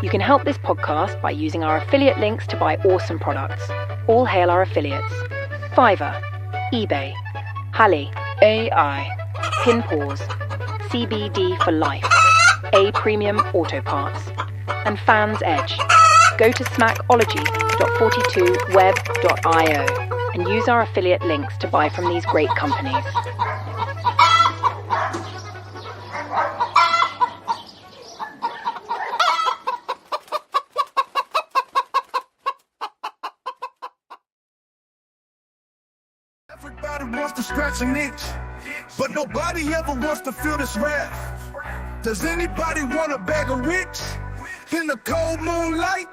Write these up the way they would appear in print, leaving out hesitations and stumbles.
You can help this podcast by using our affiliate links to buy awesome products. All hail our affiliates: Fiverr, eBay, Halley, AI, Pinpause, CBD for Life, A Premium Auto Parts, and Fans Edge. Go to smackology.42web.io and use our affiliate links to buy from these great companies. Everybody wants to scratch an itch, but nobody ever wants to feel this wrath. Does anybody want a bag of rich in the cold moonlight?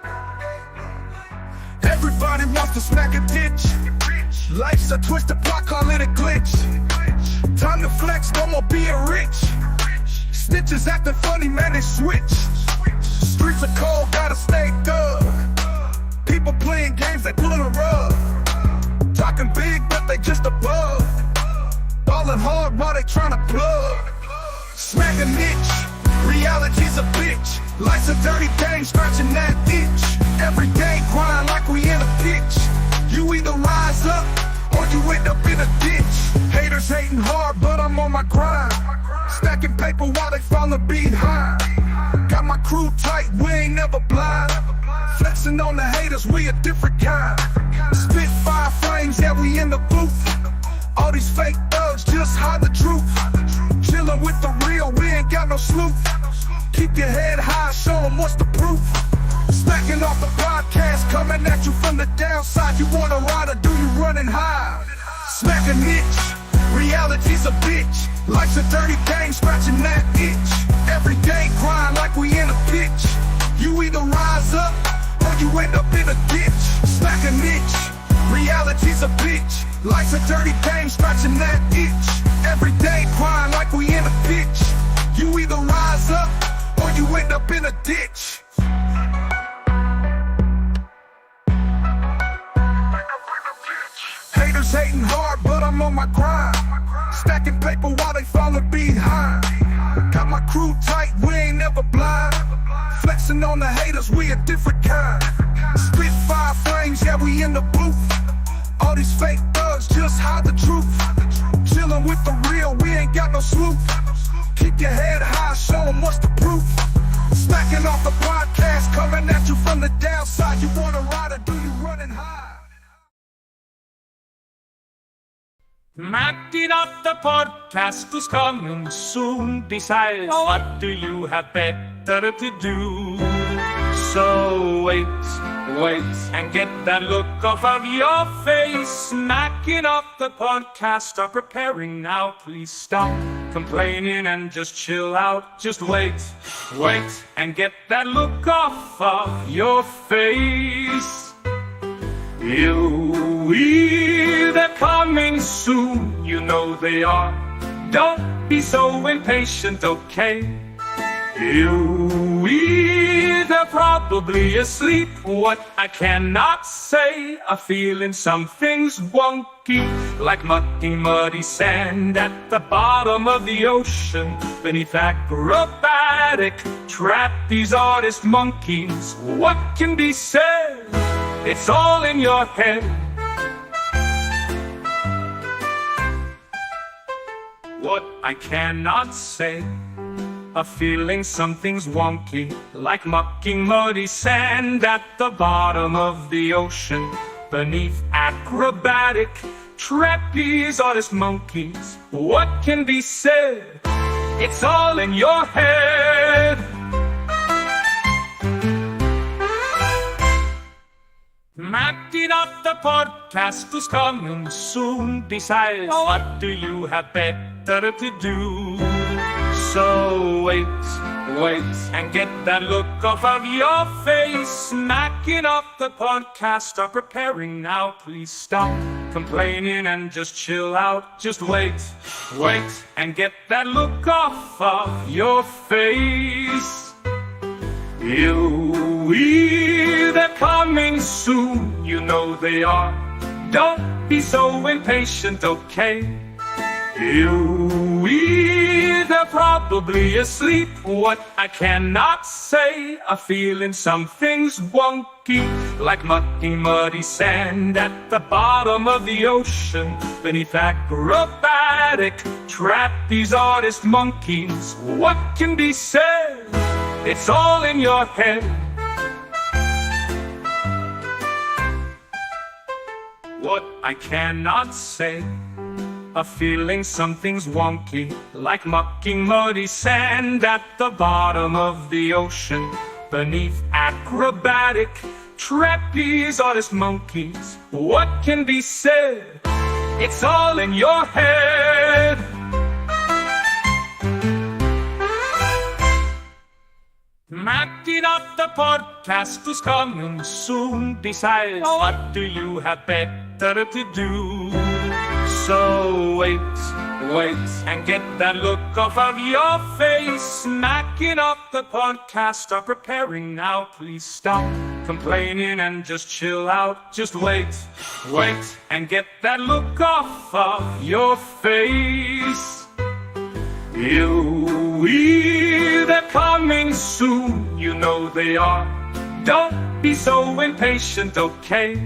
Everybody wants to smack a ditch. Life's a twisted plot, call it a glitch. Time to flex, no more being rich. Snitches acting funny, man, they switch. Streets are cold, gotta stay thug. People playing games, they pulling a rug. Talking big, but they just above. Ballin' hard while they tryna plug. Smack a niche, reality's a bitch. Life's a dirty game, scratching that itch. Every day grind like we in a pitch. You either rise up, or you end up in a ditch. Haters hating hard, but I'm on my grind. Stacking paper while they fallin' behind. Got my crew tight, we ain't never blind. Flexing on the haters, we a different kind. Spit 5 frames, yeah, we in the booth. All these fake thugs just hide the truth. Chillin' with the real, we ain't got no sleuth. Keep your head high, show 'em what's the proof. Stacking off the podcast, coming at you from the downside. You want a ride or do you running high? Smack a niche, reality's a bitch. Life's a dirty game, scratching that itch. Every day grind like we in a pitch. You either rise up, or you end up in a ditch. Smack a niche, reality's a bitch. Life's a dirty game, scratching that itch. Every day grind like we in a pitch. You either rise up or you end up in a ditch. Haters hating hard, but I'm on my grind. Stacking paper while they falling behind. Got my crew tight, we ain't never blind. Flexing on the haters, we a different kind. Spit fire flames, yeah, we in the booth. All these fake thugs just hide the truth. Chillin' with the real, we ain't got no sleuth. Keep your head high, show 'em what's the proof. Smacking off the podcast, coming at you from the downside. You wanna ride or do you running high? Macking up the podcast is coming soon. Besides, what do you have better to do? So wait and get that look off of your face. Macking up the podcast are preparing now. Please stop complaining and just chill out. Just wait and get that look off of your face. They're coming soon, you know they are. Don't be so impatient, okay? They're probably asleep. What I cannot say, a feeling something's wonky, like mucky, muddy sand at the bottom of the ocean. Beneath acrobatic trapeze artist monkeys. What can be said? It's all in your head. What I cannot say, a feeling something's wonky, like mucky, muddy sand at the bottom of the ocean. Beneath acrobatic trapeze artist monkeys. What can be said? It's all in your head. Macking up the podcast is coming soon. Besides, what do you have better to do? So wait and get that look off of your face. Macking up the podcast are preparing now. Please stop complaining and just chill out. Just wait and get that look off of your face. They're coming soon, you know they are. Don't be so impatient, okay? They're probably asleep. What I cannot say, a feeling something's wonky, like mucky, muddy sand at the bottom of the ocean. Beneath acrobatic trapeze artist monkeys. What can be said? It's all in your head. What I cannot say, a feeling something's wonky, like mucky, muddy sand at the bottom of the ocean. Beneath acrobatic trapeze artist monkeys. What can be said? It's all in your head. Macking up the podcast is coming soon. Besides, what do you have better to do? So wait and get that look off of your face. Macking up the podcast are preparing now. Please stop complaining and just chill out. Just wait and get that look off of your face. They're coming soon, you know they are. Don't be so impatient, okay?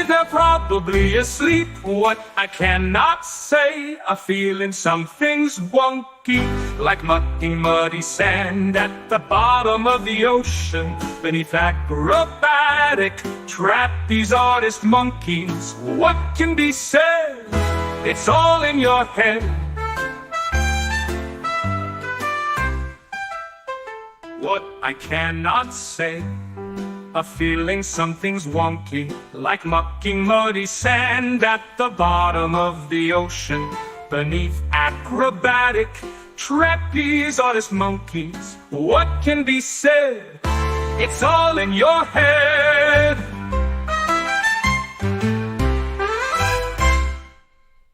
They're probably asleep. What I cannot say, a feeling something's wonky, like mucky, muddy sand at the bottom of the ocean. Beneath acrobatic trapeze artist monkeys. What can be said? It's all in your head. What I cannot say, a feeling something's wonky, like mucky, muddy sand at the bottom of the ocean. Beneath acrobatic trapeze artist monkeys. What can be said? It's all in your head.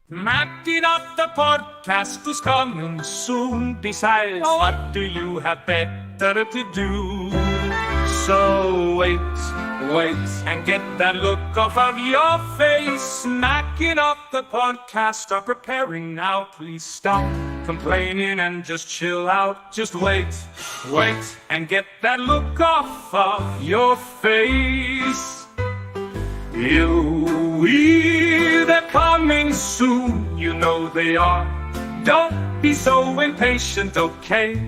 Macking Making up the podcast is coming soon. Decide what do you have better to do. So wait and get that look off of your face. Smacking up the podcast are preparing now. Please stop complaining and just chill out. Just wait and get that look off of your face. They're coming soon, you know they are. Don't be so impatient, okay?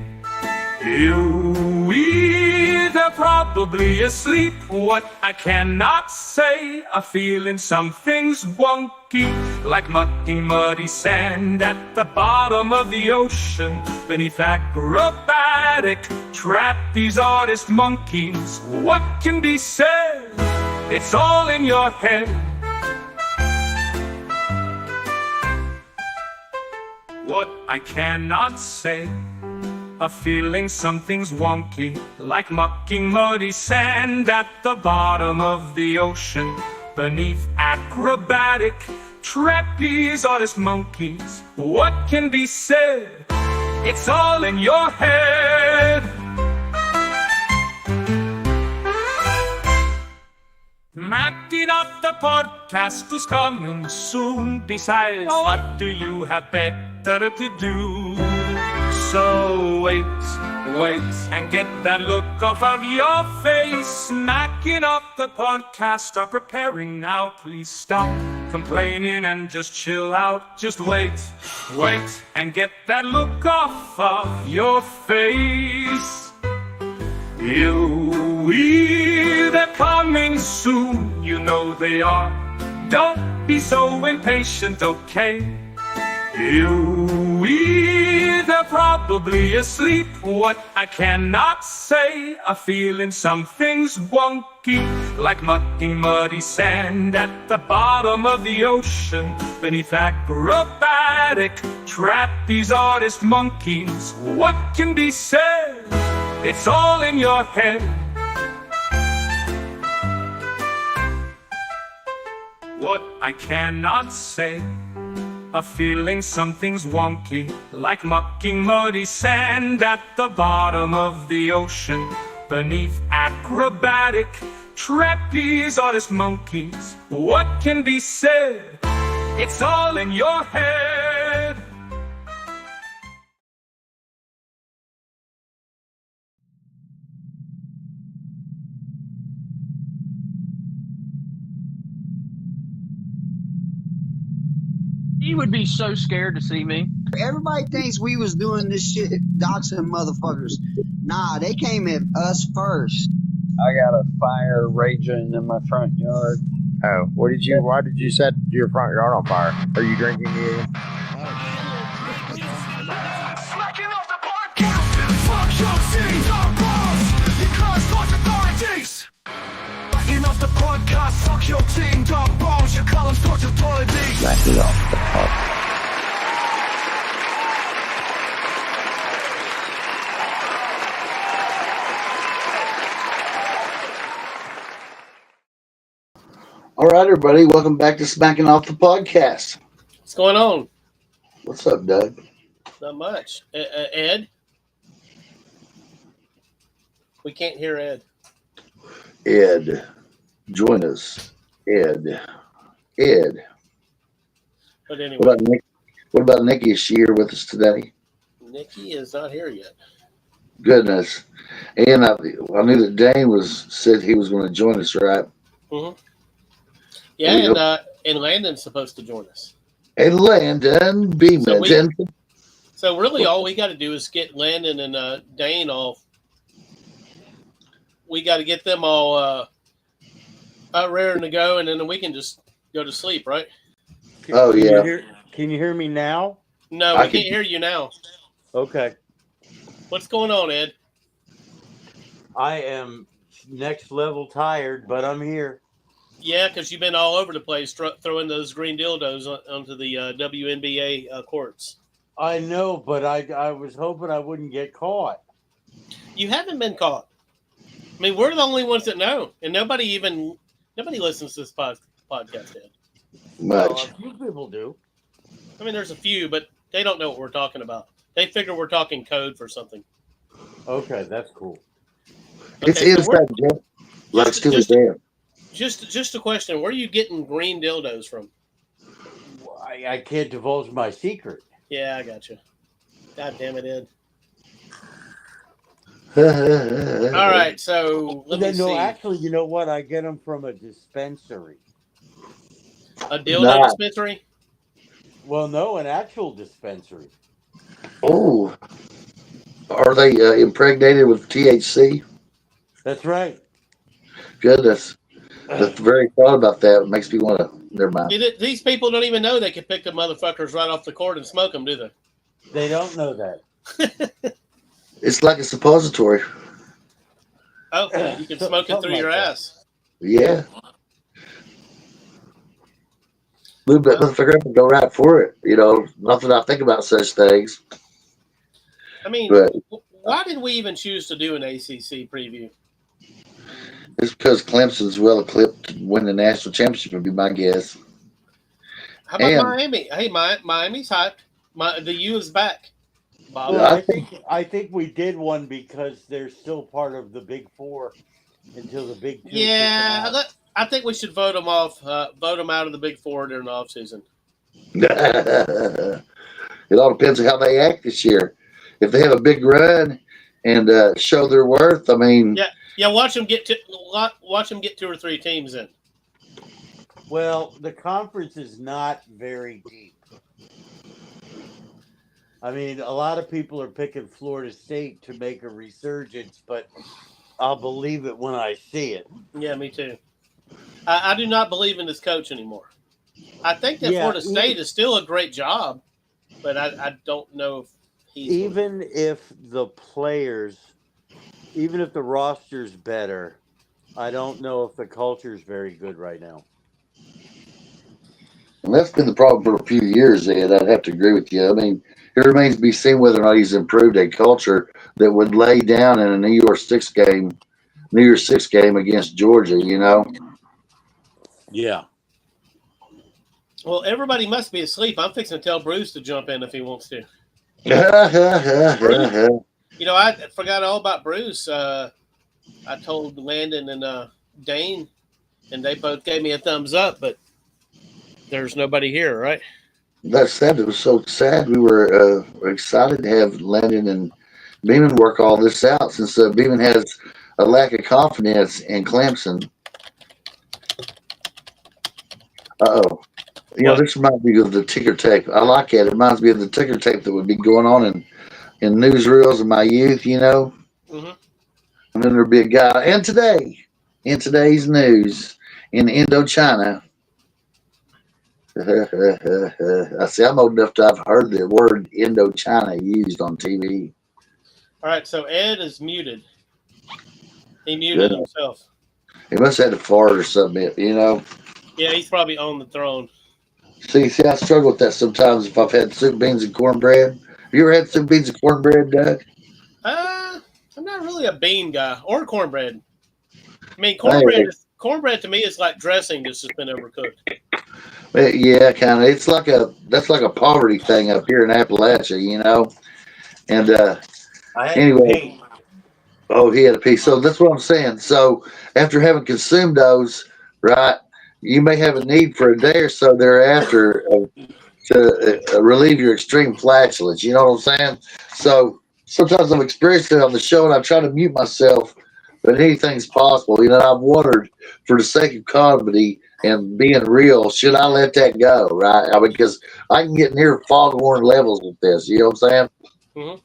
They're probably asleep. What I cannot say, a feeling something's wonky, like mucky, muddy sand at the bottom of the ocean. Beneath acrobatic trapeze artist monkeys, what can be said? It's all in your head. What I cannot say, a feeling something's wonky, like mucky, muddy sand at the bottom of the ocean. Beneath acrobatic trapeze artist monkeys, what can be said? It's all in your head. Mapping up the podcast is coming soon. Decide what do you have better to do. So wait and get that look off of your face. Smacking up the podcast are preparing now. Please stop complaining and just chill out. Just wait and get that look off of your face. They're coming soon, you know they are. Don't be so impatient, okay? They're probably asleep. What I cannot say, a feeling something's wonky, like mucky, muddy sand at the bottom of the ocean. Beneath acrobatic trapeze artist monkeys, what can be said? It's all in your head. What I cannot say, a feeling something's wonky, like mucky, muddy sand at the bottom of the ocean. Beneath acrobatic trapeze artist monkeys, what can be said? It's all in your head. He would be so scared to see me. Everybody thinks we was doing this shit, doxing motherfuckers. Nah, they came at us first. I got a fire raging in my front yard. Oh, why did you set your front yard on fire? Are you drinking again? Smacking off the podcast. Fuck your team, our boss. Because lost authorities. Smacking off the podcast. Fuck your team, dog balls. Your columns towards authorities. Smacking off the podcast. All right, everybody. Welcome back to Smacking Off the Podcast. What's going on? What's up, Doug? Not much. Ed? We can't hear Ed. Ed, join us. Ed. But anyway, What about Nikki? Is she here with us today? Nikki is not here yet. Goodness. And I knew that Dane said he was going to join us, right? Mm-hmm. Yeah, and Landon's supposed to join us. And Landon Beeman. So really all we got to do is get Landon and Dane all. We got to get them all raring to go, and then we can just go to sleep, right? Yeah. Can you hear me now? No, we can't hear you now. Okay. What's going on, Ed? I am next level tired, but I'm here. Yeah, because you've been all over the place throwing those green dildos onto the WNBA courts. I know, but I was hoping I wouldn't get caught. You haven't been caught. I mean, we're the only ones that know, and nobody listens to this podcast, Ed. Much. Well, a few people do. I mean, there's a few, but they don't know what we're talking about. They figure we're talking code for something. Okay, that's cool. It's Okay, so inside joke, like Steely Dan. just a question. Where are you getting green dildos from? I can't divulge my secret. Yeah, I got you. God damn it, Ed. All right, so let me see. No, actually, you know what? I get them from a dispensary. A dildo dispensary? Well, no, an actual dispensary. Oh, are they impregnated with THC? That's right. Goodness, the very thought about that makes me want to. Never mind. These people don't even know they can pick the motherfuckers right off the court and smoke them, do they? They don't know that. It's like a suppository. Oh, you can smoke it through your ass. Yeah. Move that motherfucker up and go right for it. You know, not that I think about such things. I mean, but why did we even choose to do an ACC preview? It's because Clemson's well equipped to win the national championship, would be my guess. How about Miami? Hey, Miami's hyped. The U is back. Bob. Well, I think we did one because they're still part of the Big Four until the Big Two. Yeah, I think we should vote them off. Vote them out of the Big Four during the offseason. It all depends on how they act this year. If they have a big run and show their worth, I mean, yeah. Watch them get 2 or 3 teams in. Well, the conference is not very deep. I mean, a lot of people are picking Florida State to make a resurgence, but I'll believe it when I see it. Yeah, me too. I do not believe in this coach anymore. I think that Florida State is still a great job, but I don't know if he's... Even if the roster's better, I don't know if the culture's very good right now. And that's been the problem for a few years, Ed. I'd have to agree with you. I mean, it remains to be seen whether or not he's improved a culture that would lay down in a New Year's Six game against Georgia, you know? Yeah. Well, everybody must be asleep. I'm fixing to tell Bruce to jump in if he wants to. Bruce, you know, I forgot all about Bruce. I told Landon and Dane, and they both gave me a thumbs up, but there's nobody here, right? That's sad. It was so sad. We were excited to have Landon and Beeman work all this out since Beeman has a lack of confidence in Clemson. Uh-oh. You know, this reminds me of the ticker tape. I like it. It reminds me of the ticker tape that would be going on in newsreels in my youth, you know? Mm-hmm. And then there'd be a guy, and today, in today's news, in Indochina, I see I'm old enough to have heard the word Indochina used on TV. All right, so Ed is muted. He muted himself. He must have had to fart or something, you know? Yeah, he's probably on the throne. See, I struggle with that sometimes if I've had soup, beans, and cornbread. Have you ever had soup, beans, and cornbread, Doug? I'm not really a bean guy or cornbread. I mean, cornbread to me is like dressing that's just been overcooked. Yeah, kind of. That's like a poverty thing up here in Appalachia, you know? And anyway. Oh, he had a piece. So that's what I'm saying. So after having consumed those, right, you may have a need for a day or so thereafter to relieve your extreme flatulence. You know what I'm saying? So sometimes I've experienced it on the show, and I try to mute myself, but anything's possible. You know, I've wondered, for the sake of comedy and being real, should I let that go, right? I mean, because I can get near foghorn levels with this. You know what I'm saying? Mm-hmm.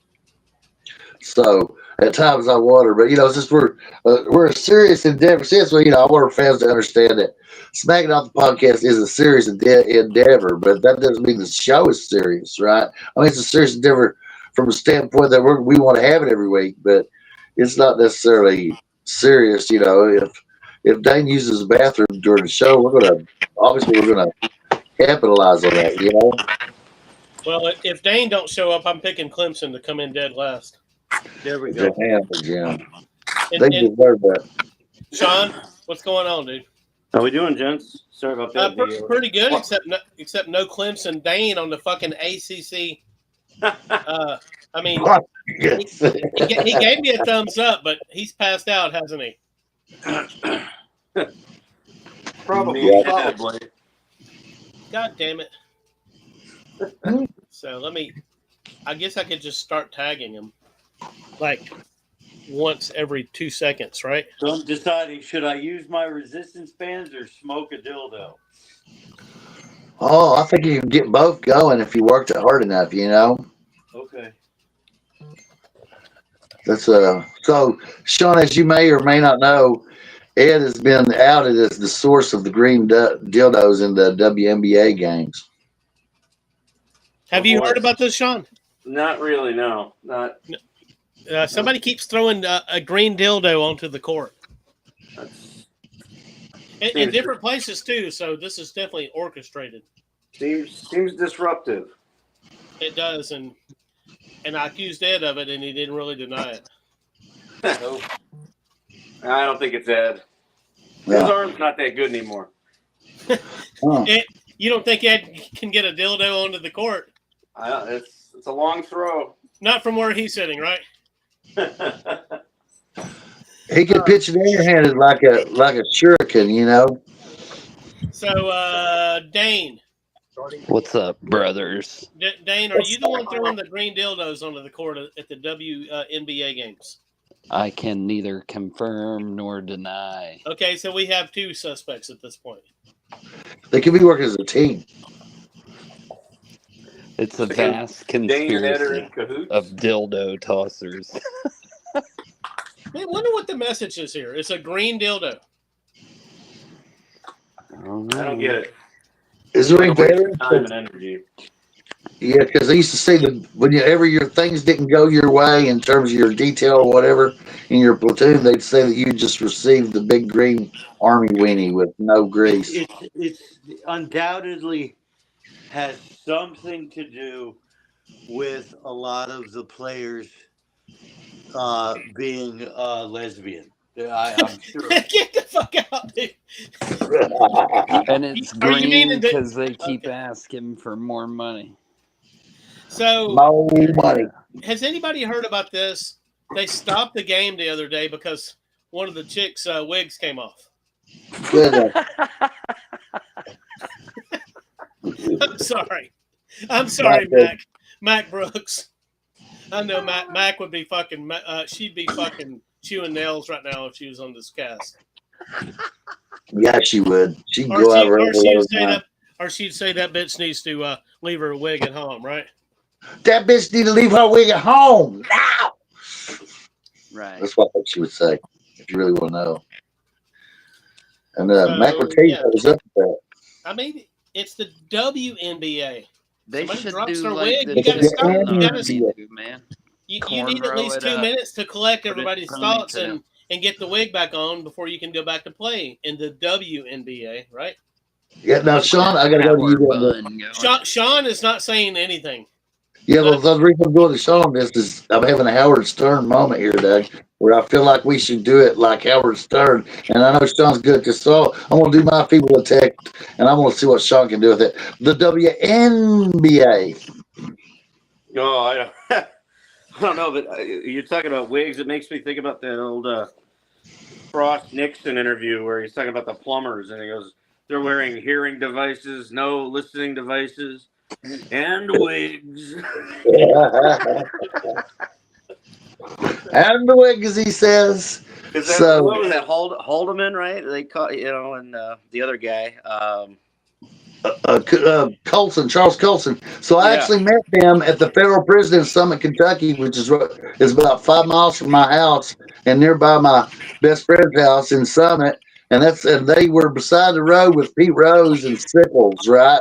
So at times I wonder, but you know, since we're a serious endeavor, you know, I want our fans to understand that Smacking Off the Podcast is a serious endeavor, but that doesn't mean the show is serious, right? I mean, it's a serious endeavor from a standpoint that we want to have it every week, but it's not necessarily serious. You know, if Dane uses the bathroom during the show, we're gonna capitalize on that. You know. Well, if Dane don't show up, I'm picking Clemson to come in dead last. There we go. Jim. They deserve that. Sean, what's going on, dude? How we doing, gents? Sorry about that. Pretty good, except no Clemson Dane on the fucking ACC. I mean, he gave me a thumbs up, but he's passed out, hasn't he? Probably. Yeah. God damn it. So I guess I could just start tagging him like once every 2 seconds, right? So I'm deciding, should I use my resistance bands or smoke a dildo? Oh, I think you can get both going if you worked it hard enough, you know? Okay. That's so Sean, as you may or may not know, Ed has been outed as the source of the green dildos in the WNBA games. Have you heard about this, Sean? Not really, no. Not. Somebody keeps throwing a green dildo onto the court. In different places, too, so this is definitely orchestrated. Seems disruptive. It does, and I accused Ed of it, and he didn't really deny it. So, I don't think it's Ed. Yeah. His arm's not that good anymore. You don't think Ed can get a dildo onto the court? It's a long throw. Not from where he's sitting, right? He could pitch it air-handed like a shuriken, you know. So, Dane. What's up, brothers? Dane, are you the one throwing the green dildos onto the court at the WNBA games? I can neither confirm nor deny. Okay, so we have 2 suspects at this point. They could be working as a team. It's a vast conspiracy of dildo tossers. I wonder what the message is here. It's a green dildo. I don't get it. Is there any better? Time and energy. Yeah, because they used to say that whenever your things didn't go your way in terms of your detail or whatever in your platoon, they'd say that you just received the big green army weenie with no grease. It's undoubtedly has something to do with a lot of the players being lesbian. I'm sure. Get the fuck out, dude. And it's green because they keep asking for more money. So, more money. Has anybody heard about this? They stopped the game the other day because one of the chicks' wigs came off. Good. I'm sorry, Mac. Mac Brooks. I know Mac would be fucking. She'd be fucking chewing nails right now if she was on this cast. Yeah, she would. She'd go out or she'd say that bitch needs to leave her wig at home, right? That bitch need to leave her wig at home now. Right. That's what she would say if you really want to know. And Mac would tell you was up with that. I mean, it's the WNBA. They Somebody should drops do their like wig. You gotta stop. man. You need at least 2 minutes to collect everybody's thoughts and get the wig back on before you can go back to play in the WNBA, right? Yeah, now, Sean, I got to go to you. Sean is not saying anything. Yeah, well, the reason I'm going to Sean this is I'm having a Howard Stern moment here, Doug, where I feel like we should do it like Howard Stern. And I know Sean's good at this, so I'm going to do my feeble attack, and I'm going to see what Sean can do with it. The WNBA. Oh, I don't know, but you're talking about wigs. It makes me think about that old Frost Nixon interview where he's talking about the plumbers, and he goes, they're wearing hearing devices, no listening devices, and wigs. And the wigs, he says. Is that, what was that, Haldeman, right? They call, and the other guy. Colson, Charles Colson. So I actually met them at the Federal Prison in Summit, Kentucky, which is about 5 miles from my house and nearby my best friend's house in Summit. And they were beside the road with Pete Rose and Sickles, right?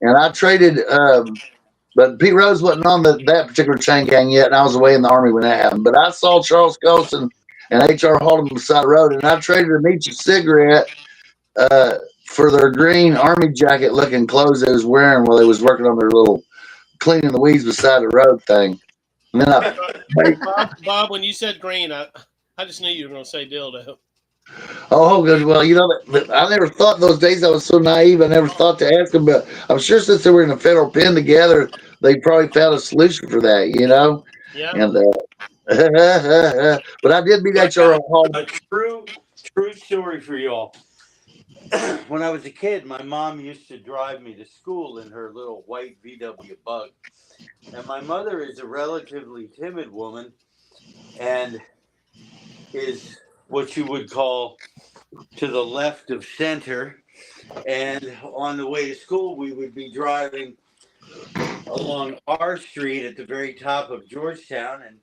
And I traded, but Pete Rose wasn't on that particular chain gang yet, and I was away in the Army when that happened. But I saw Charles Colson and H.R. Haldeman beside the road, and I traded them each a cigarette for their green Army jacket-looking clothes they was wearing while they was working on their little cleaning the weeds beside the road thing. And then Bob, when you said green, I just knew you were going to say dildo. Oh, good. Well, I never thought those days I was so naive. I never thought to ask them, but I'm sure since they were in a federal pen together, they probably found a solution for that. Yeah. And but I did meet I HR got Hall. a true story for y'all. When I was a kid, my mom used to drive me to school in her little white VW Bug. And my mother is a relatively timid woman and is what you would call to the left of center. And on the way to school, we would be driving along our street at the very top of Georgetown, and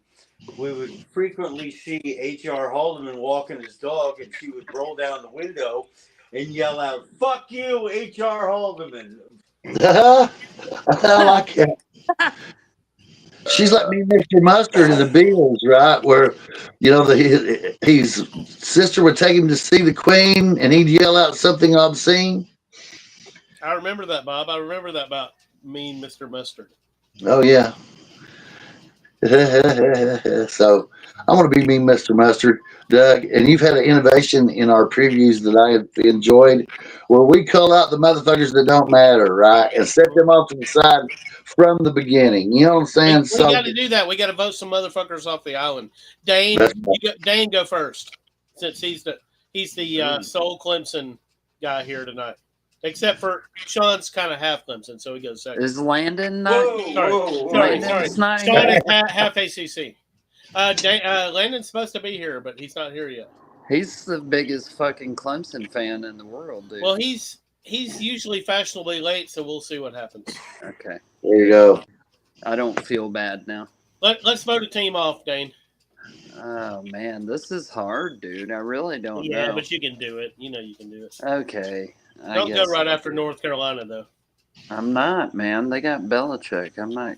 we would frequently see H.R. Haldeman walking his dog, and she would roll down the window and yell out, "Fuck you, H.R. Haldeman." I like it. She's like me, Mr. Mustard in the Beatles, right? Where, his sister would take him to see the Queen, and he'd yell out something obscene. I remember that, Bob. I remember that about mean Mr. Mustard. Oh yeah. So I'm going to be mean, Mr. Mustard, Doug. And you've had an innovation in our previews that I have enjoyed, where we call out the motherfuckers that don't matter, right, and set them off to the side from the beginning. You know what I'm saying? We got to do that. We got to vote some motherfuckers off the island. Dane, Dane, go first, since he's the sole Clemson guy here tonight. Except for Sean's kind of half Clemson, so he goes second. Is Landon not? Sorry. Sean is half ACC. Landon's supposed to be here, but he's not here yet. He's the biggest fucking Clemson fan in the world, dude. Well, he's usually fashionably late, so we'll see what happens. Okay. There you go. I don't feel bad now. Let's vote a team off, Dane. Oh, man. This is hard, dude. I really don't know. Yeah, but you can do it. You know you can do it. Okay. Don't go right after North Carolina, though. I'm not, man. They got Belichick. I'm not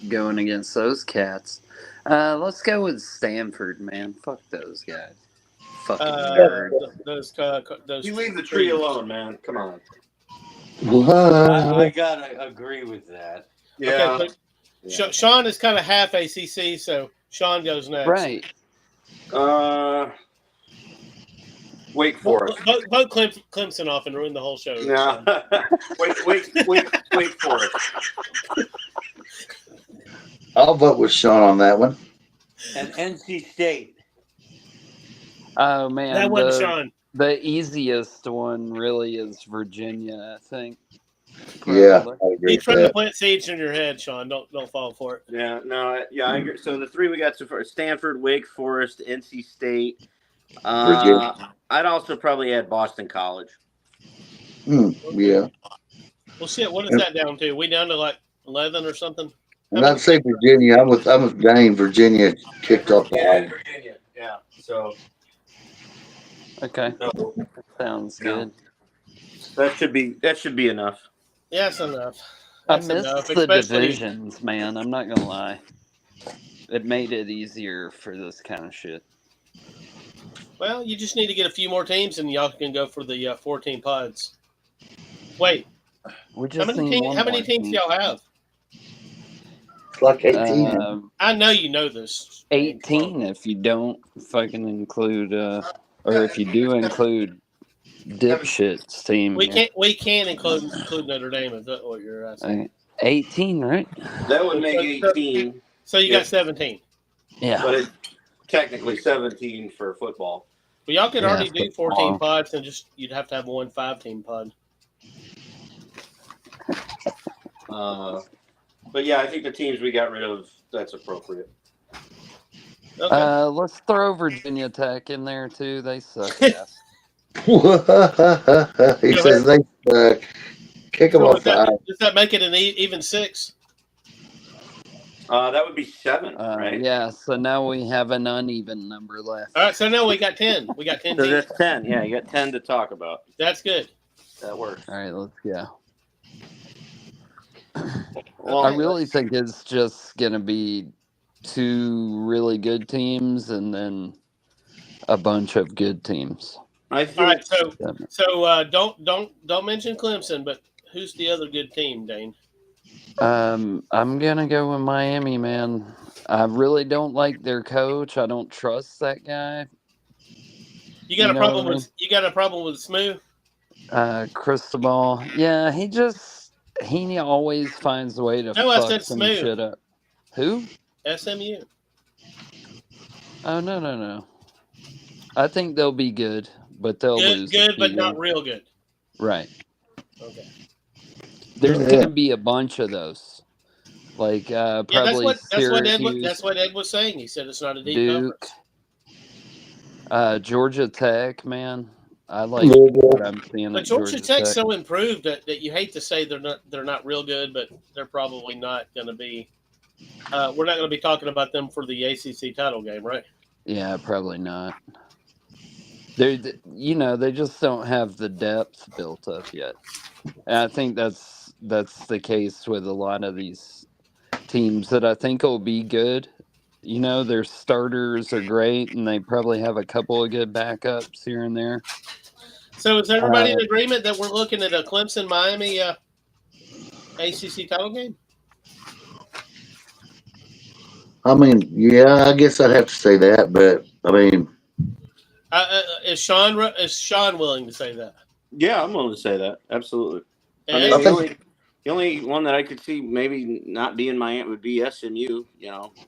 going against those cats. Let's go with Stanford, man. Fuck those guys. Fucking nerd. Those You leave the tree alone, man. Come on. I gotta agree with that. Yeah. Okay, Sean is kind of half ACC, so Sean goes next. Right. Wake Forest. Vote Clemson off and ruin the whole show. Yeah. Wake Forest. I'll vote with Sean on that one. And NC State. Oh, man. That one, Sean. The easiest one really is Virginia, I think. Probably. Yeah, I agree. He's trying to plant seeds in your head, Sean. Don't fall for it. Yeah, no, yeah, I agree. So the three we got so far: Stanford, Wake Forest, NC State. I'd also probably add Boston College. Yeah. Well, shit. What is that down to? We down to like 11 or something? And I'd say Virginia. I'm with Dane. Virginia kicked off the Yeah, Virginia. Yeah. So. Okay. That sounds good. That should be enough. Yeah, that's enough. I missed the divisions, man. I'm not gonna lie. It made it easier for this kind of shit. Well, you just need to get a few more teams, and y'all can go for the 14 pods. Wait, how many teams y'all have? It's like 18. I know you know this. 18 if you don't fucking include, or if you do include dipshit's team. We can't include Notre Dame. Is that what you're asking? 18, right? That would make 18. So you got 17. Yeah. But it's technically 17 for football. Well, y'all could already do 14 pods, and you'd have to have one 5-team pod. But yeah, I think the teams we got rid of, that's appropriate. Okay. Let's throw Virginia Tech in there too. They suck. Yes. He says they suck. Kick them off the ice. Does that make it an even 6? That would be 7, right? Yeah, so now we have an uneven number left. All right, so now we got 10. We got 10 So teams. that's 10. Yeah, you got 10 to talk about. That's good. That works. All right, let's go. Well, I really think it's just going to be 2 really good teams and then a bunch of good teams. I think, all right, so don't mention Clemson, but who's the other good team, Dane? I'm gonna go with Miami, man. I really don't like their coach. I don't trust that guy. You got a problem with Smooth? Cristobal. Yeah, he always finds a way to No, I fuck said some Smooth. shit up. Who? SMU. Oh no. I think they'll be good, but they'll lose. Good, but not real good. Right. Okay. There's gonna be a bunch of those. Like probably that's what Ed was saying. He said it's not a deep Duke, conference. Georgia Tech, man. I like what I'm seeing but at Georgia Tech's Tech. so improved that you hate to say they're not real good, but they're probably not going to be. We're not going to be talking about them for the ACC title game, right? Yeah, probably not. They just don't have the depth built up yet. And I think that's the case with a lot of these teams that I think will be good. Their starters are great, and they probably have a couple of good backups here and there. So is everybody in agreement that we're looking at a Clemson-Miami ACC title game? I mean, yeah, I guess I'd have to say that, but I mean, is Sean willing to say that? Yeah, I'm willing to say that. Absolutely. I mean, the only one that I could see maybe not being Miami would be SMU.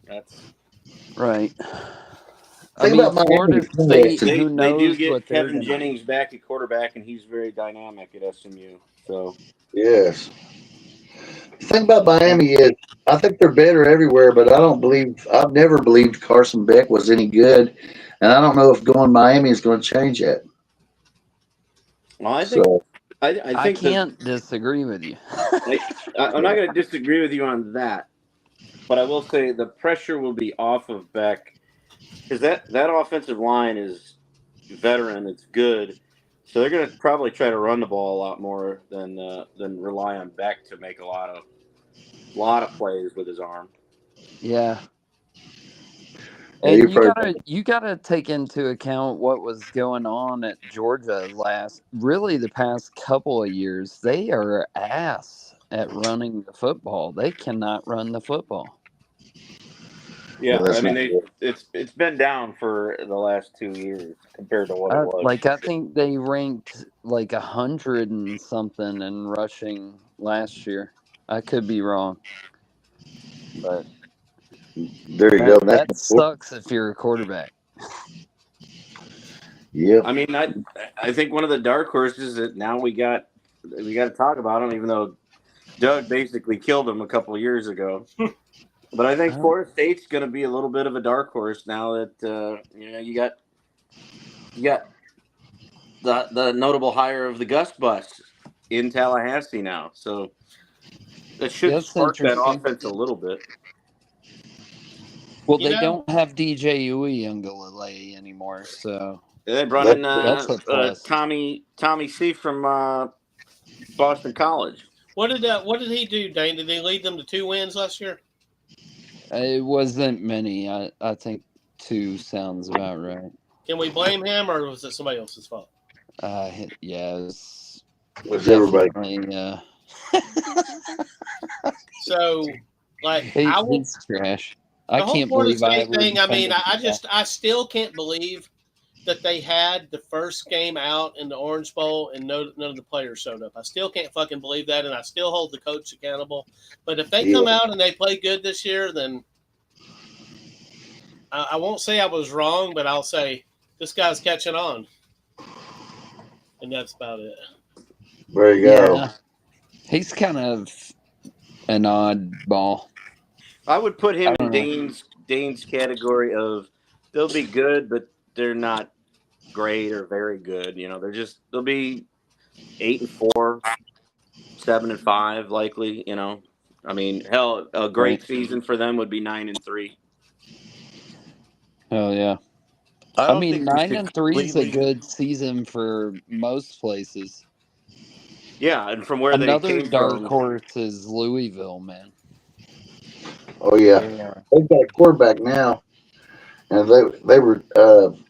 That's right. Florida State. They do get what Kevin Jennings back at quarterback, and he's very dynamic at SMU. So yes. The thing about Miami is, I think they're better everywhere, but I've never believed Carson Beck was any good, and I don't know if going Miami is going to change that. Well, I think I can't disagree with you. I'm not going to disagree with you on that, but I will say the pressure will be off of Beck because that offensive line is veteran. It's good, so they're going to probably try to run the ball a lot more than rely on Beck to make a lot of plays with his arm. Yeah. And you gotta take into account what was going on at Georgia the past couple of years. They are ass at running the football. They cannot run the football. Yeah, I mean it's been down for the last 2 years compared to what it was. Like I think they ranked like 100 and something in rushing last year. I could be wrong, but there you go. That sucks if you're a quarterback. Yeah. I mean, I think one of the dark horses that now we got to talk about him, even though Doug basically killed him a couple of years ago. But I think Florida State's going to be a little bit of a dark horse now that you got the notable hire of the Gus Bus in Tallahassee now, so that should spark that offense a little bit. Well, they don't have DJ Uiagalelei anymore, so they brought in Tommy C from Boston College. What did he do, Dane? Did he lead them to 2 wins last year? It wasn't many. I think 2 sounds about right. Can we blame him, or was it somebody else's fault? Yeah, it was everybody. So, like, he's trash. I can't believe thing. I mean, I still can't believe that they had the first game out in the Orange Bowl and none of the players showed up. I still can't fucking believe that, and I still hold the coach accountable. But if they come out and they play good this year, then I won't say I was wrong, but I'll say this guy's catching on. And that's about it. There you go. Yeah. He's kind of an oddball. I would put him in Dane's category of they'll be good, but they're not great or very good. They'll be 8-4, 7-5, likely. I mean, hell, a great season for them would be 9-3. Oh yeah. I mean, 9-3 is a good season for most places. Yeah, and from where another dark horse is Louisville, man. Oh yeah, they've got a quarterback now, and they were.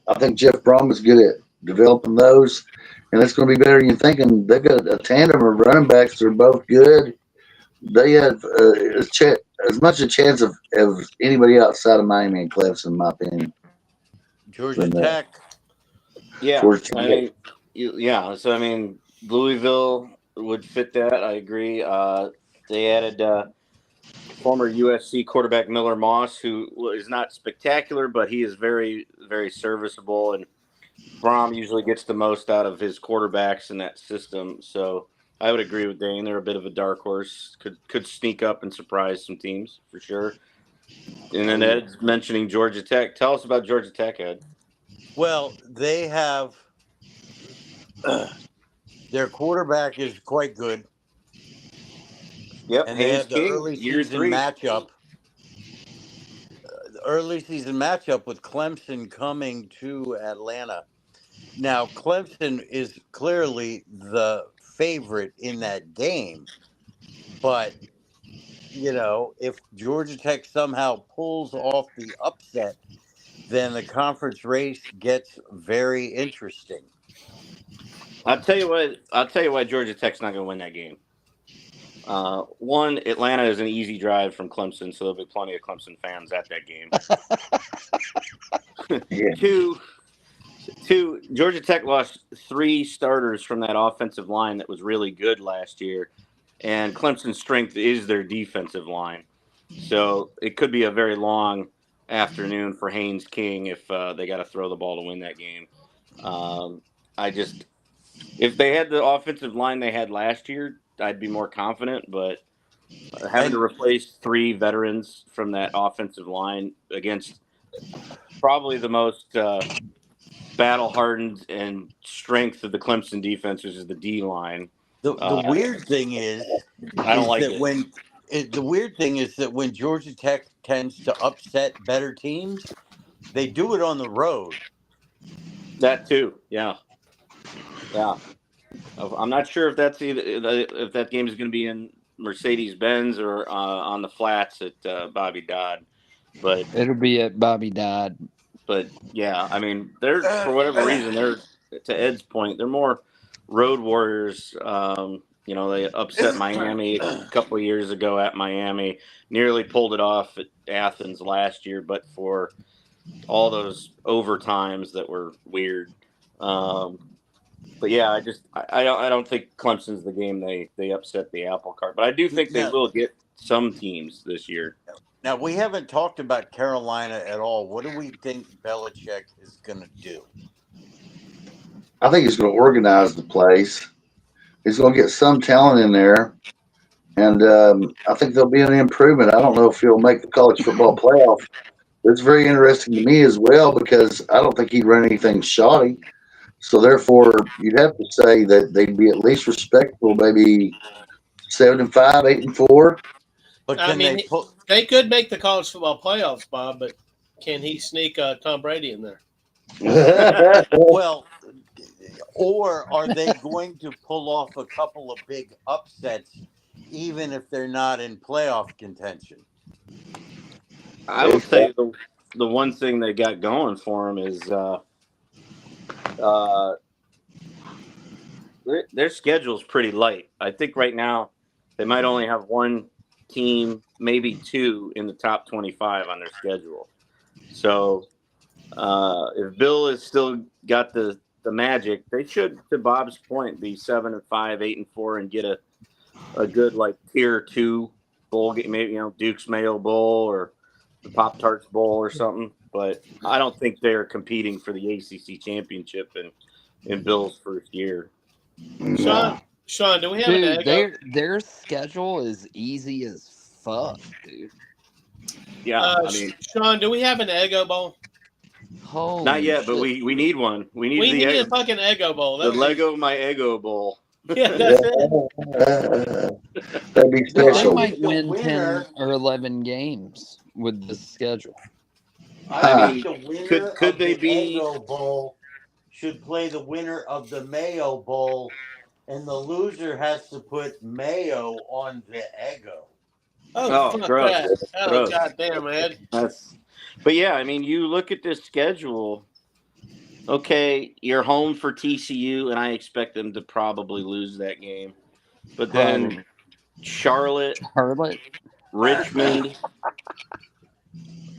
I think Jeff Brom is good at developing those, and it's going to be better than you're thinking. They've got a tandem of running backs. They're both good. They have as much a chance of anybody outside of Miami and Clemson, in my opinion. Georgia Tech. Yeah, towards I mean, yeah. So I mean, Louisville would fit that. I agree. They added former USC quarterback Miller Moss, who is not spectacular, but he is very, very serviceable. And Brom usually gets the most out of his quarterbacks in that system. So I would agree with Dane. They're a bit of a dark horse. Could sneak up and surprise some teams for sure. And then Ed's mentioning Georgia Tech. Tell us about Georgia Tech, Ed. Well, they have their quarterback is quite good. Yep, And they Haynes have the King, early year season 3. matchup. The early season matchup with Clemson coming to Atlanta. Now, Clemson is clearly the favorite in that game, but if Georgia Tech somehow pulls off the upset, then the conference race gets very interesting. I'll tell you why Georgia Tech's not going to win that game. One, Atlanta is an easy drive from Clemson, so there'll be plenty of Clemson fans at that game. Yeah. Two, Georgia Tech lost 3 starters from that offensive line that was really good last year, and Clemson's strength is their defensive line. So it could be a very long afternoon for Haynes King if they got to throw the ball to win that game. If they had the offensive line they had last year, I'd be more confident, but having to replace 3 veterans from that offensive line against probably the most battle-hardened and strength of the Clemson defense, which is the D line. The weird thing is, I don't like it. The weird thing is that when Georgia Tech tends to upset better teams, they do it on the road. That too, yeah. I'm not sure if that's if that game is going to be in Mercedes-Benz or on the flats at Bobby Dodd, but It'll be at Bobby Dodd. But yeah, I mean, they're for whatever reason, they're to Ed's point, they're more road warriors. They upset Miami a couple of years ago at Miami, nearly pulled it off at Athens last year, but for all those overtimes that were weird. But yeah, I don't think Clemson's the game they upset the apple cart, but I do think they will get some teams this year. Now, we haven't talked about Carolina at all. What do we think Belichick is going to do? I think he's going to organize the place. He's going to get some talent in there, and I think there'll be an improvement. I don't know if he'll make the college football playoff. It's very interesting to me as well because I don't think he'd run anything shoddy. So therefore, you'd have to say that they'd be at least respectable, maybe 7-5, 8-4. But they could make the college football playoffs, Bob. But can he sneak Tom Brady in there? Well, or are they going to pull off a couple of big upsets, even if they're not in playoff contention? I would say the one thing they got going for them is their schedule's pretty light. I think right now they might only have 1 team, maybe 2 in the top 25 on their schedule. So if Bill has still got the magic, they should, to Bob's point, be 7-5, 8-4, and get a good like tier 2 bowl game, maybe Duke's Mayo Bowl or the Pop-Tarts Bowl or something. But I don't think they're competing for the ACC championship in Bill's first year. Sean, do we have an Eggo? Their schedule is easy as fuck, dude. Yeah, Sean, do we have an Eggo Bowl? Holy not yet, shit. but we need one. We need a fucking Eggo Bowl. The Lego My Eggo Bowl. Yeah, that's it. That'd be special. They might win 10 or 11 games with this schedule. I think the winner could they be Eggo Bowl should play the winner of the Mayo Bowl, and the loser has to put mayo on the Eggo. Oh, gross. That. Oh, gross. goddamn, Ed. But yeah, I mean, you look at this schedule. Okay, you're home for TCU, and I expect them to probably lose that game. But then Charlotte, Richmond.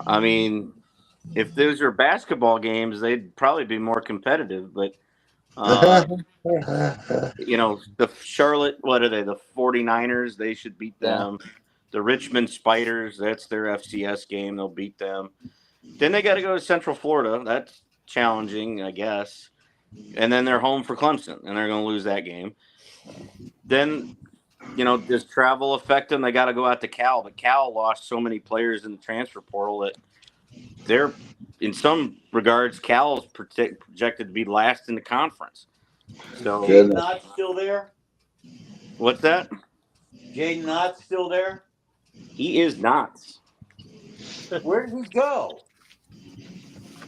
I mean, if those are basketball games, they'd probably be more competitive. But the Charlotte, what are they? The 49ers, they should beat them. Yeah. The Richmond Spiders, that's their FCS game. They'll beat them. Then they got to go to Central Florida. That's challenging, I guess. And then they're home for Clemson, and they're going to lose that game. Then, does travel affect them? They got to go out to Cal. But Cal lost so many players in the transfer portal that they're, in some regards, Cal is projected to be last in the conference. So Jaden Knott's still there? What's that? Jaden Knott's still there? He is not. Where did he go?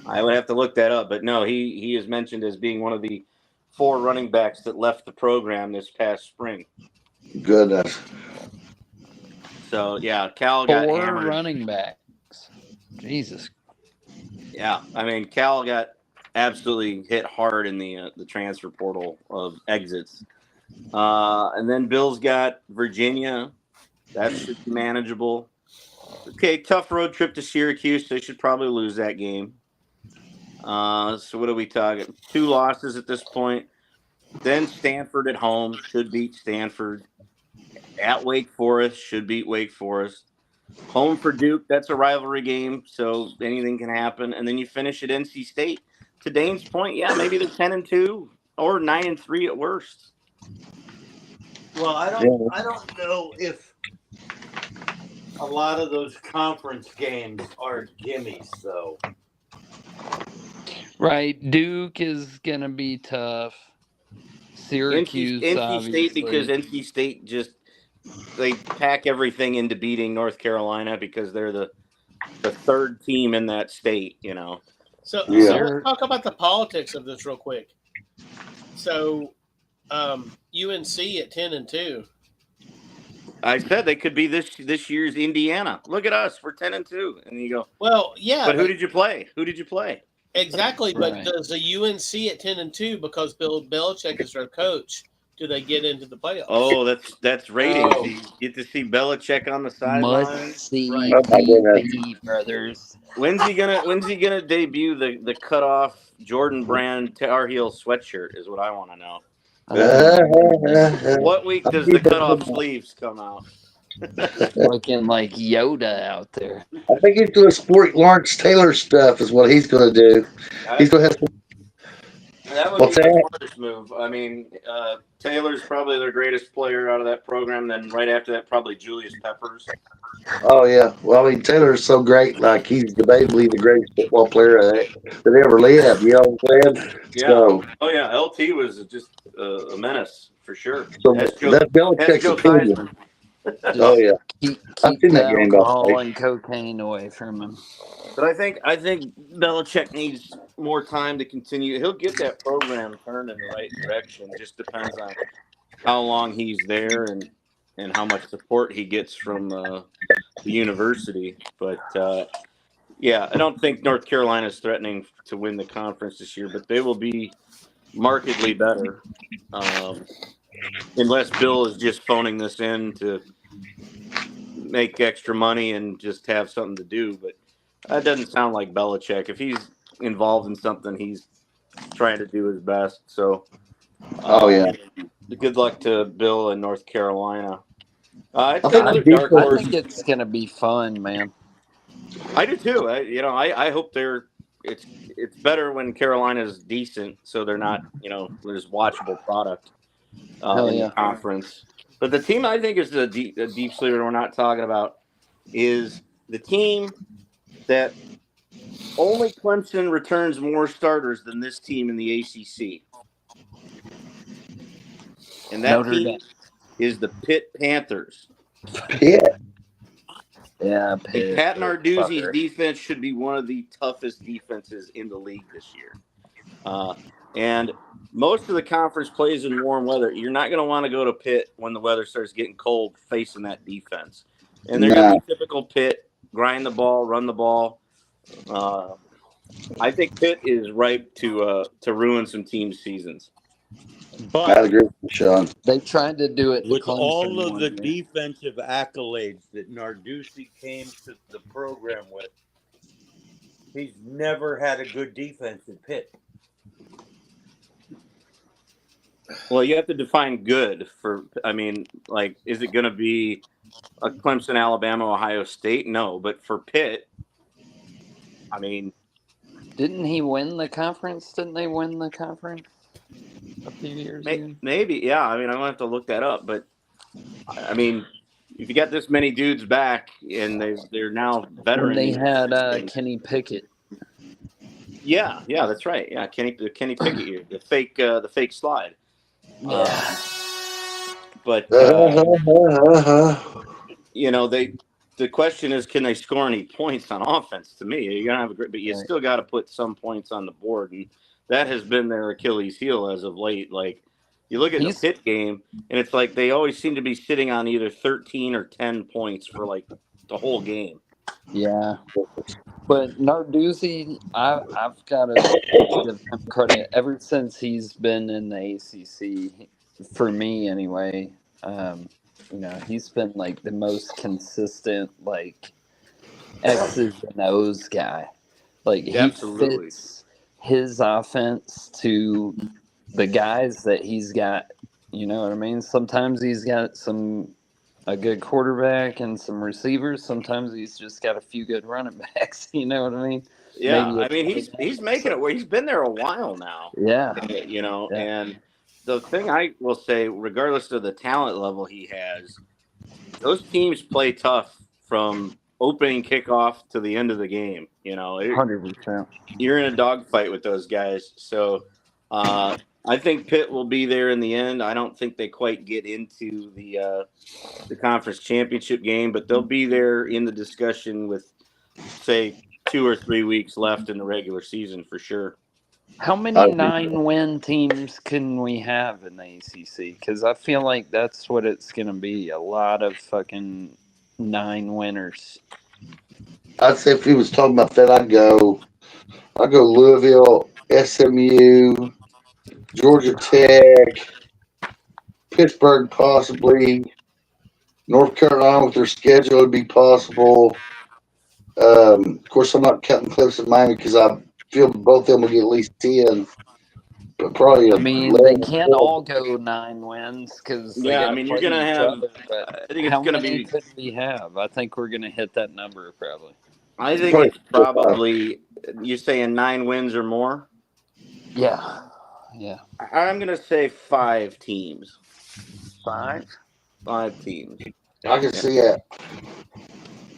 I would have to look that up, but no, he is mentioned as being one of the 4 running backs that left the program this past spring. Goodness. So yeah, Cal got 4 hammered. running backs. Jesus. Yeah, I mean Cal got absolutely hit hard in the transfer portal of exits, and then Bill's got Virginia. That should be manageable. Okay, tough road trip to Syracuse. They should probably lose that game. So what are we talking? 2 losses at this point. Then Stanford at home should beat Stanford. At Wake Forest should beat Wake Forest. Home for Duke, that's a rivalry game, so anything can happen. And then you finish at NC State. To Dane's point, yeah, maybe they're 10-2 or 9-3 at worst. Well, I don't know if a lot of those conference games are gimmies, though. Right, Duke is gonna be tough. Syracuse, NC State, because NC State they pack everything into beating North Carolina because they're the 3rd team in that state, So let's talk about the politics of this real quick. So UNC at 10-2. I said they could be this year's Indiana. Look at us, we're 10-2, and you go, well, yeah. But who did you play? Exactly, but does the UNC at 10-2 because Bill Belichick is their coach? Do they get into the playoffs? Oh, that's ratings. Oh. You get to see Belichick on the sideline. Must see TV, brothers. When's he gonna debut the cutoff Jordan Brand Tar Heel sweatshirt? Is what I want to know. What week does the cutoff sleeves come out? Looking like Yoda out there. I think he's going to sport Lawrence Taylor stuff. Is what he's going to do. He's going to have some. That would be the smartest move. I mean, Taylor's probably their greatest player out of that program. Then right after that, probably Julius Peppers. Oh, yeah. Well, I mean, Taylor's so great. Like, he's debatably the greatest football player that ever lived. You know what I'm saying? Yeah. So, LT was just a menace for sure. So that's Belichick's opinion. Oh, yeah. Keep the alcohol and cocaine away from him. But I think Belichick needs more time to continue. He'll get that program turned in the right direction. It just depends on how long he's there and how much support he gets from the university. But, I don't think North Carolina is threatening to win the conference this year, but they will be markedly better unless Bill is just phoning this in to make extra money and just have something to do. But that doesn't sound like Belichick. If he's involved in something, he's trying to do his best. So, good luck to Bill in North Carolina. I think it's gonna be fun, man. I do too. I hope it's better when Carolina's decent, so they're not, there's watchable product in the conference. But the team I think is the deep sleeper we're not talking about is the team that only Clemson returns more starters than this team in the ACC. And that team is the Pitt Panthers. Yeah. Yeah, Pat Narduzzi's defense should be one of the toughest defenses in the league this year. And most of the conference plays in warm weather. You're not going to want to go to Pitt when the weather starts getting cold facing that defense. And they're going to be typical Pitt, grind the ball, run the ball. I think Pitt is ripe to ruin some teams' seasons. But I agree with Sean. They tried to do it with all of the defensive accolades that Narduzzi came to the program with. He's never had a good defense at Pitt. Well, you have to define good for. I mean, like, is it going to be a Clemson, Alabama, Ohio State? No, but for Pitt, I mean, Didn't he win the conference? Didn't they win the conference a few years ago? maybe, yeah. I mean, I'm gonna have to look that up, but I mean, if you got this many dudes back and they're now When veteran, they had Kenny Pickett. yeah, that's right. Yeah, Kenny Pickett here, the fake slide. Yeah. But you know, the question is, can they score any points on offense? To me, you're gonna have a great, but you still got to put some points on the board, and that has been their Achilles heel as of late. Like, you look at the Pitt game, and it's like they always seem to be sitting on either 13 or 10 points for like the whole game. Yeah, but Narduzzi, I've got to give him credit. Ever since he's been in the ACC, for me anyway, you know, he's been like the most consistent, like X's and O's guy. Like he fits his offense to the guys that he's got. You know what I mean? Sometimes he's got a good quarterback and some receivers. Sometimes he's just got a few good running backs. You know what I mean? Yeah, I mean he's making it where he's been there a while now. Yeah, you know, and the thing I will say, regardless of the talent level he has, those teams play tough from opening kickoff to the end of the game. You know, 100%. You're in a dogfight with those guys. So I think Pitt will be there in the end. I don't think they quite get into the conference championship game, but they'll be there in the discussion with, say, 2 or 3 weeks left in the regular season for sure. How many 9-win teams can we have in the ACC? Because I feel like that's what it's going to be. A lot of fucking 9 winners. I'd say if he was talking about that, I'd go Louisville, SMU, Georgia Tech, Pittsburgh possibly, North Carolina with their schedule would be possible. Of course, I'm not counting Clemson and Miami because I feel both of them will get at least 10. But probably I mean, they can't all go 9 wins because they got to play each other. But I think it's how going to many be. could we have? I think we're going to hit that number probably. I think it's probably, you're saying 9 wins or more? Yeah. I'm going to say 5 teams. 5? 5 teams. I can see that.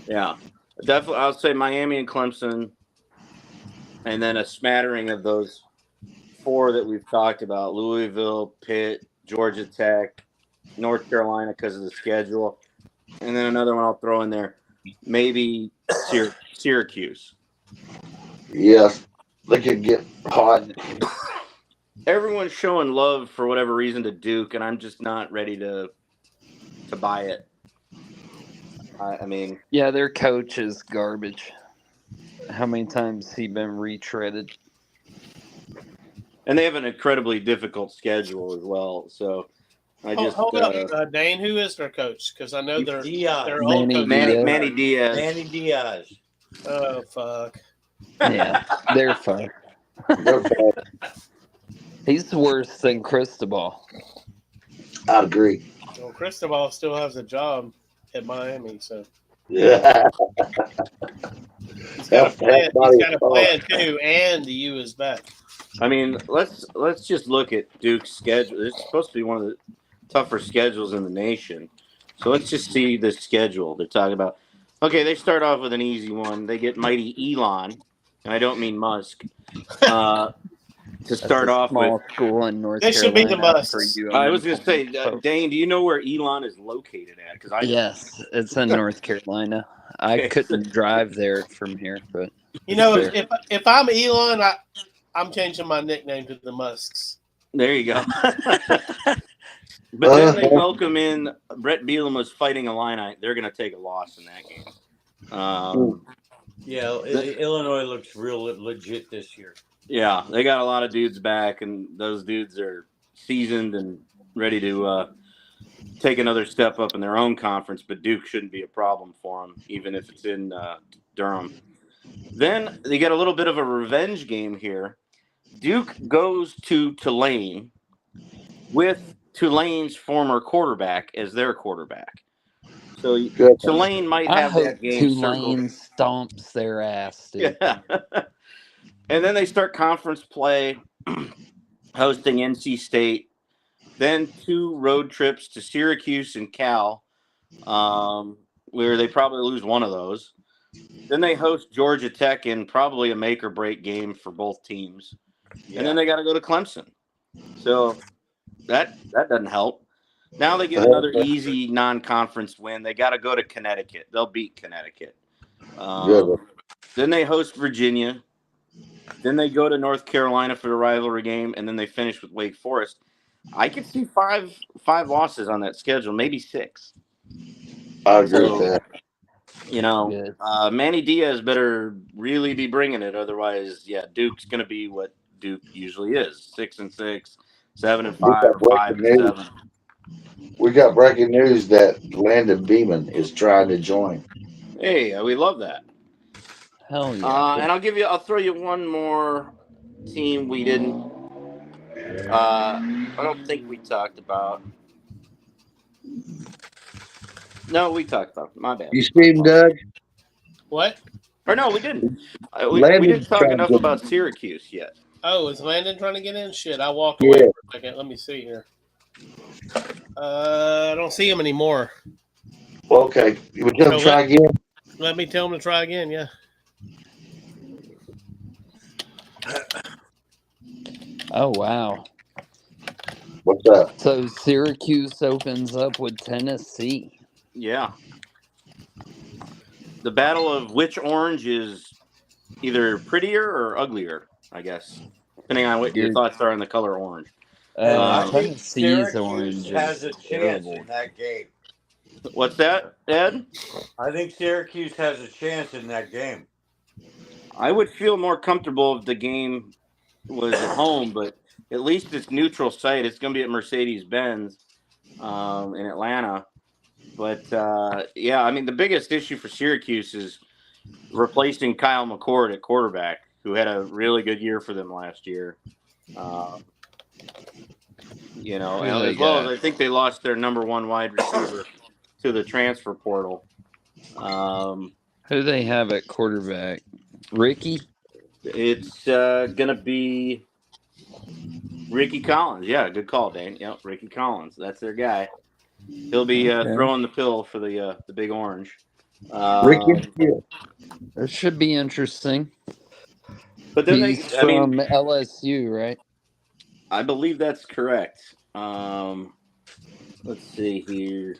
Yeah. Definitely, I'll say Miami and Clemson, and then a smattering of those 4 that we've talked about: Louisville, Pitt, Georgia Tech, North Carolina because of the schedule, and then another one I'll throw in there, maybe Syracuse. Yes, they could get hot. Everyone's showing love for whatever reason to Duke, and I'm just not ready to buy it. I mean, yeah, their coach is garbage. How many times has he been retreaded? And they have an incredibly difficult schedule as well. So I just hold up, Dane. Who is their coach? Because I know they're old coach. Manny Diaz. Manny Diaz. Oh fuck. Yeah, they're fun. He's worse than Cristobal. I agree. Well, Cristobal still has a job at Miami, so yeah. He's got a plan too, and the U is back. I mean, let's just look at Duke's schedule. It's supposed to be one of the tougher schedules in the nation. So let's just see the schedule they're talking about. Okay, they start off with an easy one. They get mighty Elon, and I don't mean Musk. To start off with, school in North Carolina. Should be the Musk. I was going to say, Dane, do you know where Elon is located at? Because yes, it's in North Carolina. I couldn't drive there from here, but you know, if I'm Elon, I'm changing my nickname to the Musks. There you go. But then they welcome in Brett Bielema was fighting Illini. They're going to take a loss in that game. Illinois looks real legit this year. Yeah, they got a lot of dudes back, and those dudes are seasoned and ready to take another step up in their own conference. But Duke shouldn't be a problem for them, even if it's in Durham. Then they get a little bit of a revenge game here. Duke goes to Tulane with Tulane's former quarterback as their quarterback. So Tulane might I have hope that game Tulane circled. stomps their ass, dude. Yeah. And then they start conference play, hosting NC State. Then 2 road trips to Syracuse and Cal, where they probably lose one of those. Then they host Georgia Tech in probably a make or break game for both teams. Yeah. And then they got to go to Clemson. So that doesn't help. Now they get another easy non-conference win. They got to go to Connecticut. They'll beat Connecticut. Then they host Virginia. Then they go to North Carolina for the rivalry game, and then they finish with Wake Forest. I could see five losses on that schedule, maybe 6. I agree with that. You know, Manny Diaz better really be bringing it. Otherwise, yeah, Duke's going to be what Duke usually is: 6-6, 7-5, or 5-7. We got breaking news that Landon Beeman is trying to join. Hey, we love that. Hell yeah! And I'll throw you one more team we didn't. I don't think we talked about. No, we talked about. My bad. You see him, Doug? What? Or no, we didn't. We didn't talk enough about Syracuse yet. Oh, is Landon trying to get in? Shit, I walked away for a second. Let me see here. I don't see him anymore. Okay. You would tell him to try again? Let me tell him to try again, yeah. Oh, wow. What's up? So Syracuse opens up with Tennessee. Yeah. The battle of which orange is either prettier or uglier, I guess, depending on what your thoughts are on the color orange. Tennessee's orange has a chance in that game. What's that, Ed? I think Syracuse has a chance in that game. I would feel more comfortable if the game was at home, but at least it's neutral site. It's going to be at Mercedes-Benz in Atlanta. But, yeah, I mean, the biggest issue for Syracuse is replacing Kyle McCord at quarterback, who had a really good year for them last year. You know, as well as I think they lost their number 1 wide receiver to the transfer portal. Who they have at quarterback? Ricky? It's going to be Ricky Collins. Yeah, good call, Dane. Yep, Ricky Collins. That's their guy. He'll be throwing the pill for the Big Orange. Ricky? It should be interesting. But then he's from LSU, right? I believe that's correct. Let's see here.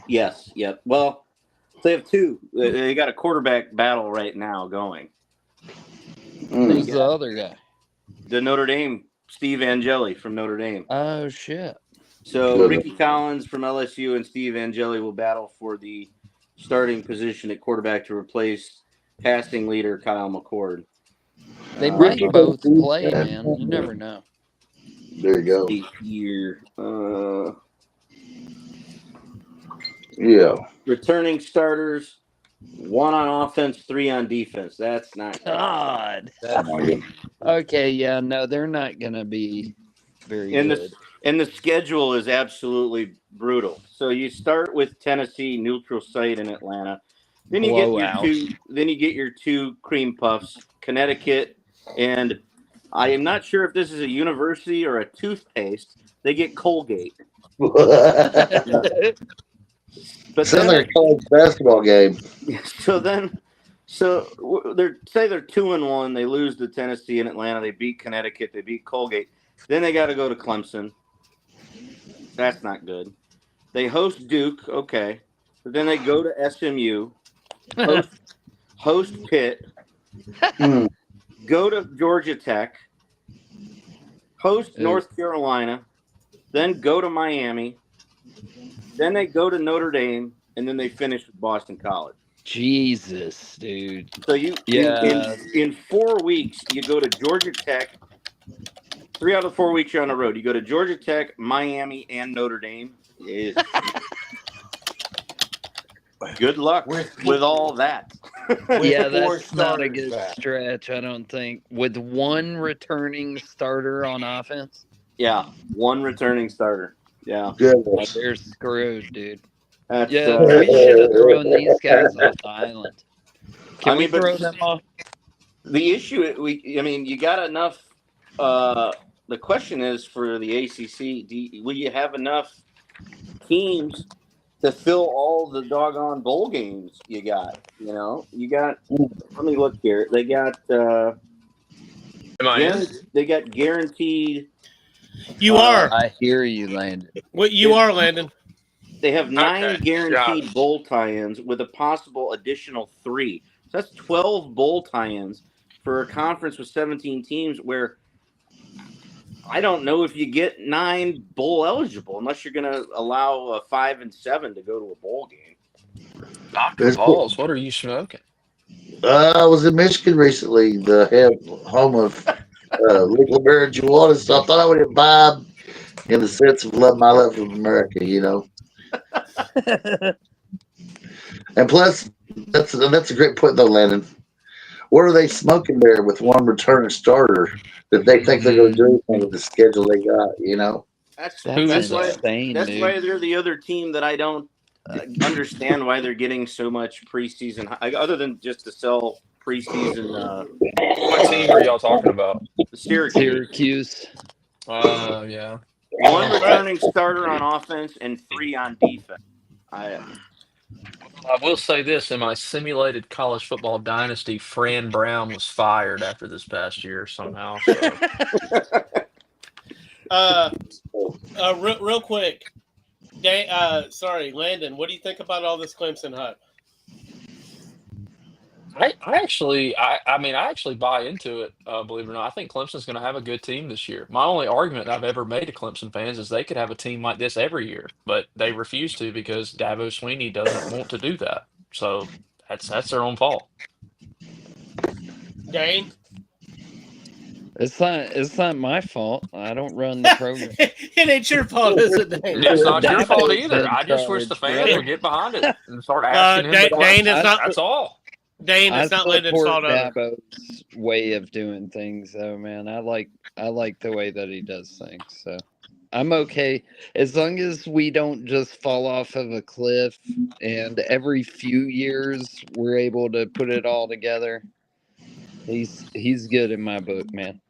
Yes. Yep. Well, they have 2. They got a quarterback battle right now going. Who's the other guy? The Notre Dame, Steve Angeli from Notre Dame. Oh, shit. So Ricky Collins from LSU and Steve Angeli will battle for the starting position at quarterback to replace passing leader Kyle McCord. They might both play, man. You never know. There you go. Here. Yeah. Returning starters, 1 on offense, 3 on defense. That's not God. Okay, yeah, no, they're not going to be very good. And the schedule is absolutely brutal. So you start with Tennessee, neutral site in Atlanta. Then you get your 2 cream puffs, Connecticut, and I am not sure if this is a university or a toothpaste. They get Colgate. But sounds like a college basketball game. So they're 2-1. They lose to Tennessee and Atlanta. They beat Connecticut. They beat Colgate. Then they got to go to Clemson. That's not good. They host Duke. Okay. But then they go to SMU. Host Pitt. Go to Georgia Tech. Host North Carolina. Then go to Miami. Then they go to Notre Dame, and then they finish with Boston College. Jesus, dude. So in 4 weeks, you go to Georgia Tech. 3 out of 4 weeks you're on the road. You go to Georgia Tech, Miami, and Notre Dame. Good luck with all that. Yeah, that's not a good stretch, I don't think. With one returning starter on offense. Yeah, one returning starter. Yeah. Goodness. They're screwed, dude. That's, we should have thrown these guys off the island. Can we throw them off? The issue, you got enough. The question is for the ACC, will you have enough teams to fill all the doggone bowl games you got? You got. Let me look here. They got. They got guaranteed. You are. I hear you, Landon. What you are, Landon? They have 9 guaranteed bowl tie-ins with a possible additional 3. So that's 12 bowl tie-ins for a conference with 17 teams where I don't know if you get 9 bowl eligible unless you're going to allow a 5 and 7 to go to a bowl game. Dr. Balls, what are you smoking? I was in Michigan recently, the home of Legal marijuana, so I thought I would imbibe in the sense of love my love of America, And plus, that's a great point though, Landon. What are they smoking there with one returning starter that they think they're going to do anything with the schedule they got? That's insane, that's dude. why they're the other team that I don't understand why they're getting so much preseason, other than just to sell preseason. What team are y'all talking about? Syracuse. Yeah. One returning starter on offense and 3 on defense. I will say this: in my simulated college football dynasty, Fran Brown was fired after this past year somehow. So. Real quick, Landon, what do you think about all this Clemson hype? I actually buy into it. Believe it or not, I think Clemson's going to have a good team this year. My only argument I've ever made to Clemson fans is they could have a team like this every year, but they refuse to because Dabo Swinney doesn't want to do that. So that's their own fault. Dane? It's not my fault. I don't run the program. It ain't your fault, is it, Dane? It's not your fault either. I just wish the fans would get behind it and start asking him. Dane is not. That's all. Dane, it's not Landon's fault. Dabo's way of doing things, though, man. I like the way that he does things. So I'm okay as long as we don't just fall off of a cliff. And every few years we're able to put it all together. He's good in my book, man.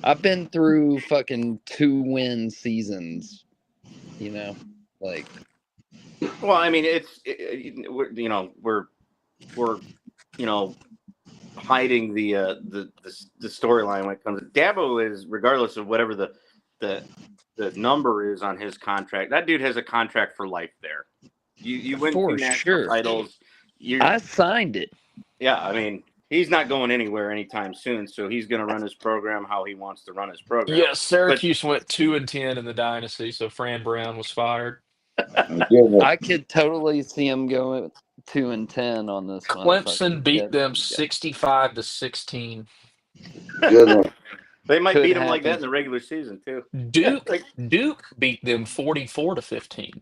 I've been through fucking 2-win seasons. Like. Well, I mean, we're hiding the storyline when it comes to Dabo is, regardless of whatever the number is on his contract, that dude has a contract for life there. You win 2 national titles. I signed it. Yeah, I mean, he's not going anywhere anytime soon, so he's going to run his program how he wants to run his program. Yeah, Syracuse went 2-10 in the dynasty, so Fran Brown was fired. I could totally see him going 2-10 on this. Clemson beat them 65-16. Good one. They might beat him like that in the regular season too. Duke beat them 44-15.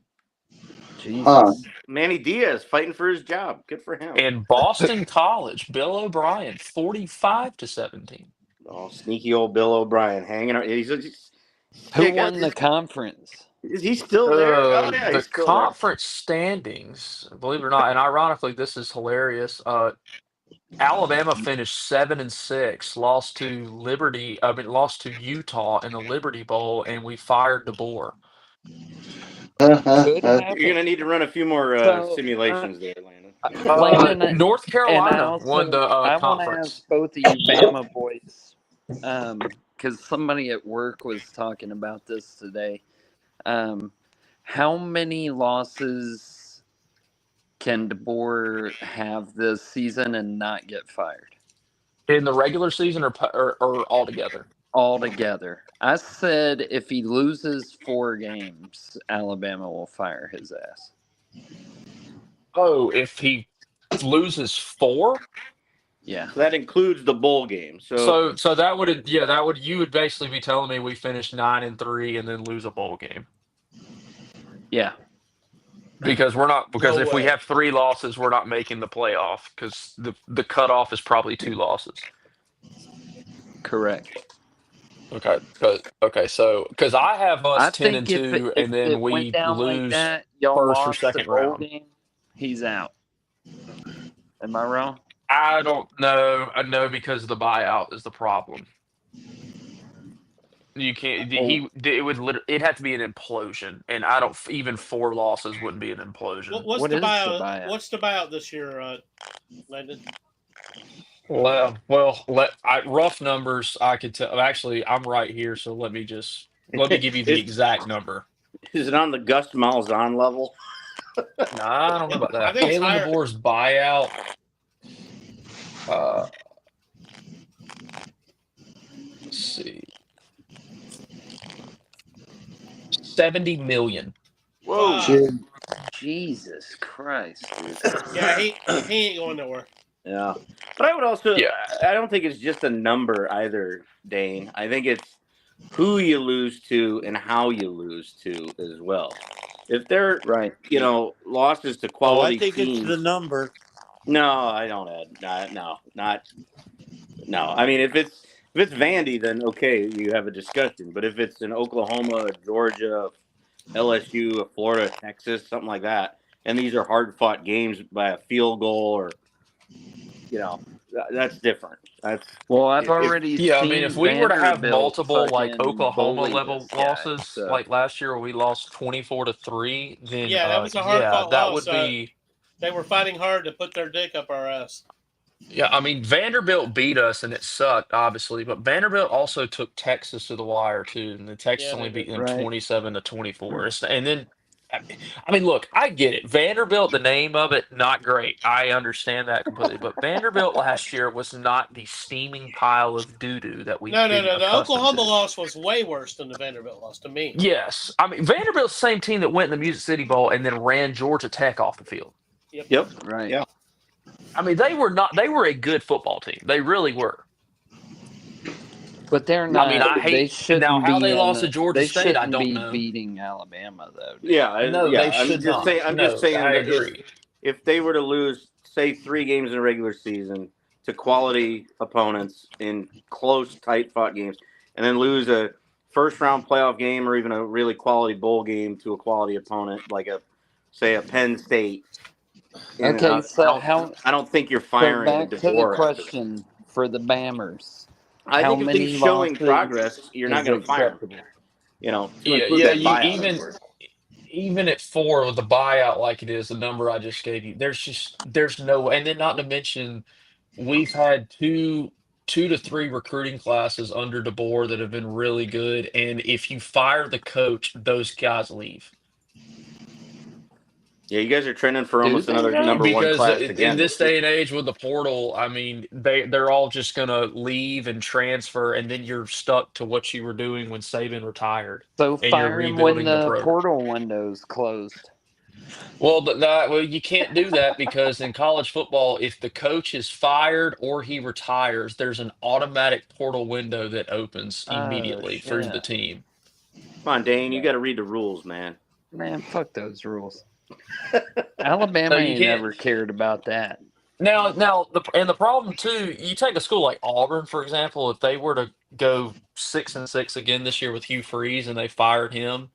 Jesus. Manny Diaz fighting for his job. Good for him. And Boston College, Bill O'Brien, 45-17. Oh, sneaky old Bill O'Brien hanging out. Who won the conference? Is he still there? The conference standings, believe it or not, and ironically, this is hilarious. Alabama finished 7-6, lost to Utah in the Liberty Bowl, and we fired DeBoer. You're gonna need to run a few more simulations there, Landon. North Carolina won the conference. I want to ask both of you Bama boys, because somebody at work was talking about this today. How many losses can DeBoer have this season and not get fired? In the regular season or altogether? Altogether. I said if he loses 4 games, Alabama will fire his ass. Oh, if he loses 4? Yeah. So that includes the bowl game. So that would you would basically be telling me we finished 9-3 and then lose a bowl game. Yeah. Because No if we way. have 3 losses, we're not making the playoff because the cutoff is probably 2 losses. Correct. Okay, so because I have us I 10 think and if 2, and then it went we down like lose that, y'all first or lost the second bowl round. game, he's out. Am I wrong? I don't know. I know because the buyout is the problem. You can't. It would literally. It'd have to be an implosion, and I don't. Even 4 losses wouldn't be an implosion. What's What the is the buyout? buyout? What's the buyout this year, Landon? Well, rough numbers. I could tell. Actually, I'm right here, so let me give you the exact number. Is it on the Gus Malzahn level? Nah, I don't know about I that. think it's Kalen higher. DeBoer's buyout. Let's see. 70 million. Whoa. Jesus Christ, dude. Yeah, he ain't going nowhere. Yeah. But I would also, Yeah. I don't think it's just a number either, Dane. I think it's who you lose to and how you lose to as well. If they're, Right. losses to Oh, quality I think teams. it's the number. No, I don't, Ed. No. I mean, if it's Vandy, then okay, you have a discussion. But if it's in Oklahoma, Georgia, LSU, Florida, Texas, something like that, and these are hard-fought games by a field goal or, that's different. I've already Yeah, I seen mean, if we were to have Vanderbilt multiple like fucking Oklahoma bully level this guy. losses, So. like last year where we lost 24-3, then Yeah, that was a hard fought that loss. would be. They were fighting hard to put their dick up our ass. Yeah, I mean, Vanderbilt beat us and it sucked, obviously, but Vanderbilt also took Texas to the wire too, and the Texas only beat them 27-24. And then, I mean, look, I get it. Vanderbilt, the name of it, not great. I understand that completely, but Vanderbilt last year was not the steaming pile of doo doo that we've No. been The accustomed Oklahoma to. loss was way worse than the Vanderbilt loss to me. Yes, I mean Vanderbilt's the same team that went in the Music City Bowl and then ran Georgia Tech off the field. Yep. Right. Yeah. I mean, they were a good football team. They really were. But they're not. I mean, I hate they shouldn't now how be they lost to Georgia they State. I shouldn't don't be know. beating Alabama though. Yeah. No, yeah. they should not. I'm just saying. I that agree. If they were to lose, say, 3 games in a regular season to quality opponents in close, tight-fought games, and then lose a first-round playoff game or even a really quality bowl game to a quality opponent like a Penn State. Okay, I don't think you're firing back the to the DeBoer question for the Bammers. I think if he's showing progress, you're not going to fire him. Even at 4 with the buyout like it is, the number I just gave you, there's no way. And then not to mention, we've had 2 to 3 recruiting classes under DeBoer that have been really good. And if you fire the coach, those guys leave. Yeah, you guys are trending for almost another number 1 class again. In this day and age with the portal, I mean, they're all just going to leave and transfer, and then you're stuck to what you were doing when Saban retired. So and fire him when the portal window's closed. Well, you can't do that because in college football, if the coach is fired or he retires, there's an automatic portal window that opens immediately for the team. Come on, Dane, you got to read the rules, man. Man, fuck those rules. Alabama ain't never cared about that. Now, the problem too, you take a school like Auburn, for example, if they were to go 6-6 again this year with Hugh Freeze and they fired him,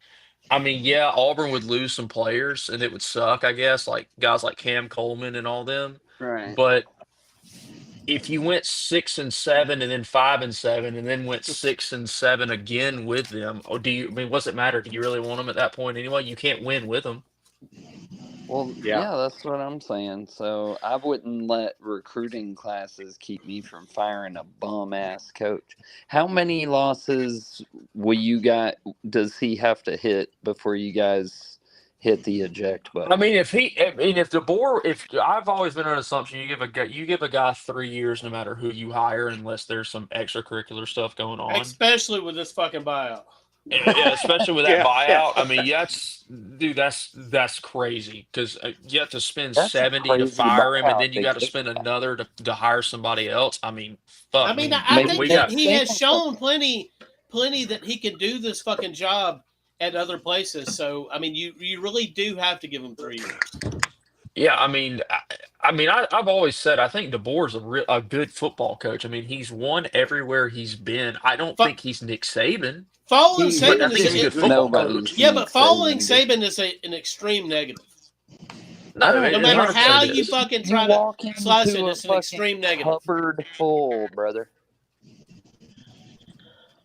I mean, yeah, Auburn would lose some players and it would suck, I guess, like guys like Cam Coleman and all them. Right. But if you went 6-7 and then 5-7 and then went 6-7 again with them, what's it matter? Do you really want them at that point anyway? You can't win with them. Well, yeah, that's what I'm saying. So I wouldn't let recruiting classes keep me from firing a bum-ass coach. How many losses does he have to hit before you guys hit the eject button? I mean, if I've always been on an assumption you give a guy 3 years no matter who you hire unless there's some extracurricular stuff going on. Especially with this fucking buyout. Yeah, especially with that buyout. I mean, that's crazy because you have to spend 70 to fire him, and then you got to spend another to hire somebody else. I mean, fuck. I think he has shown plenty that he can do this fucking job at other places. So I mean, you really do have to give him 3 years. Yeah, I've always said I think DeBoer's a good football coach. I mean, he's won everywhere he's been. I don't think he's Nick Saban. Following But Saban I think he's a good is football Nobody's coach. yeah, Nick but following Saban. Saban is an extreme negative. No, No matter 100% how it you is. fucking You try to walk slice it, into a it's an fucking extreme negative. cupboard full, brother.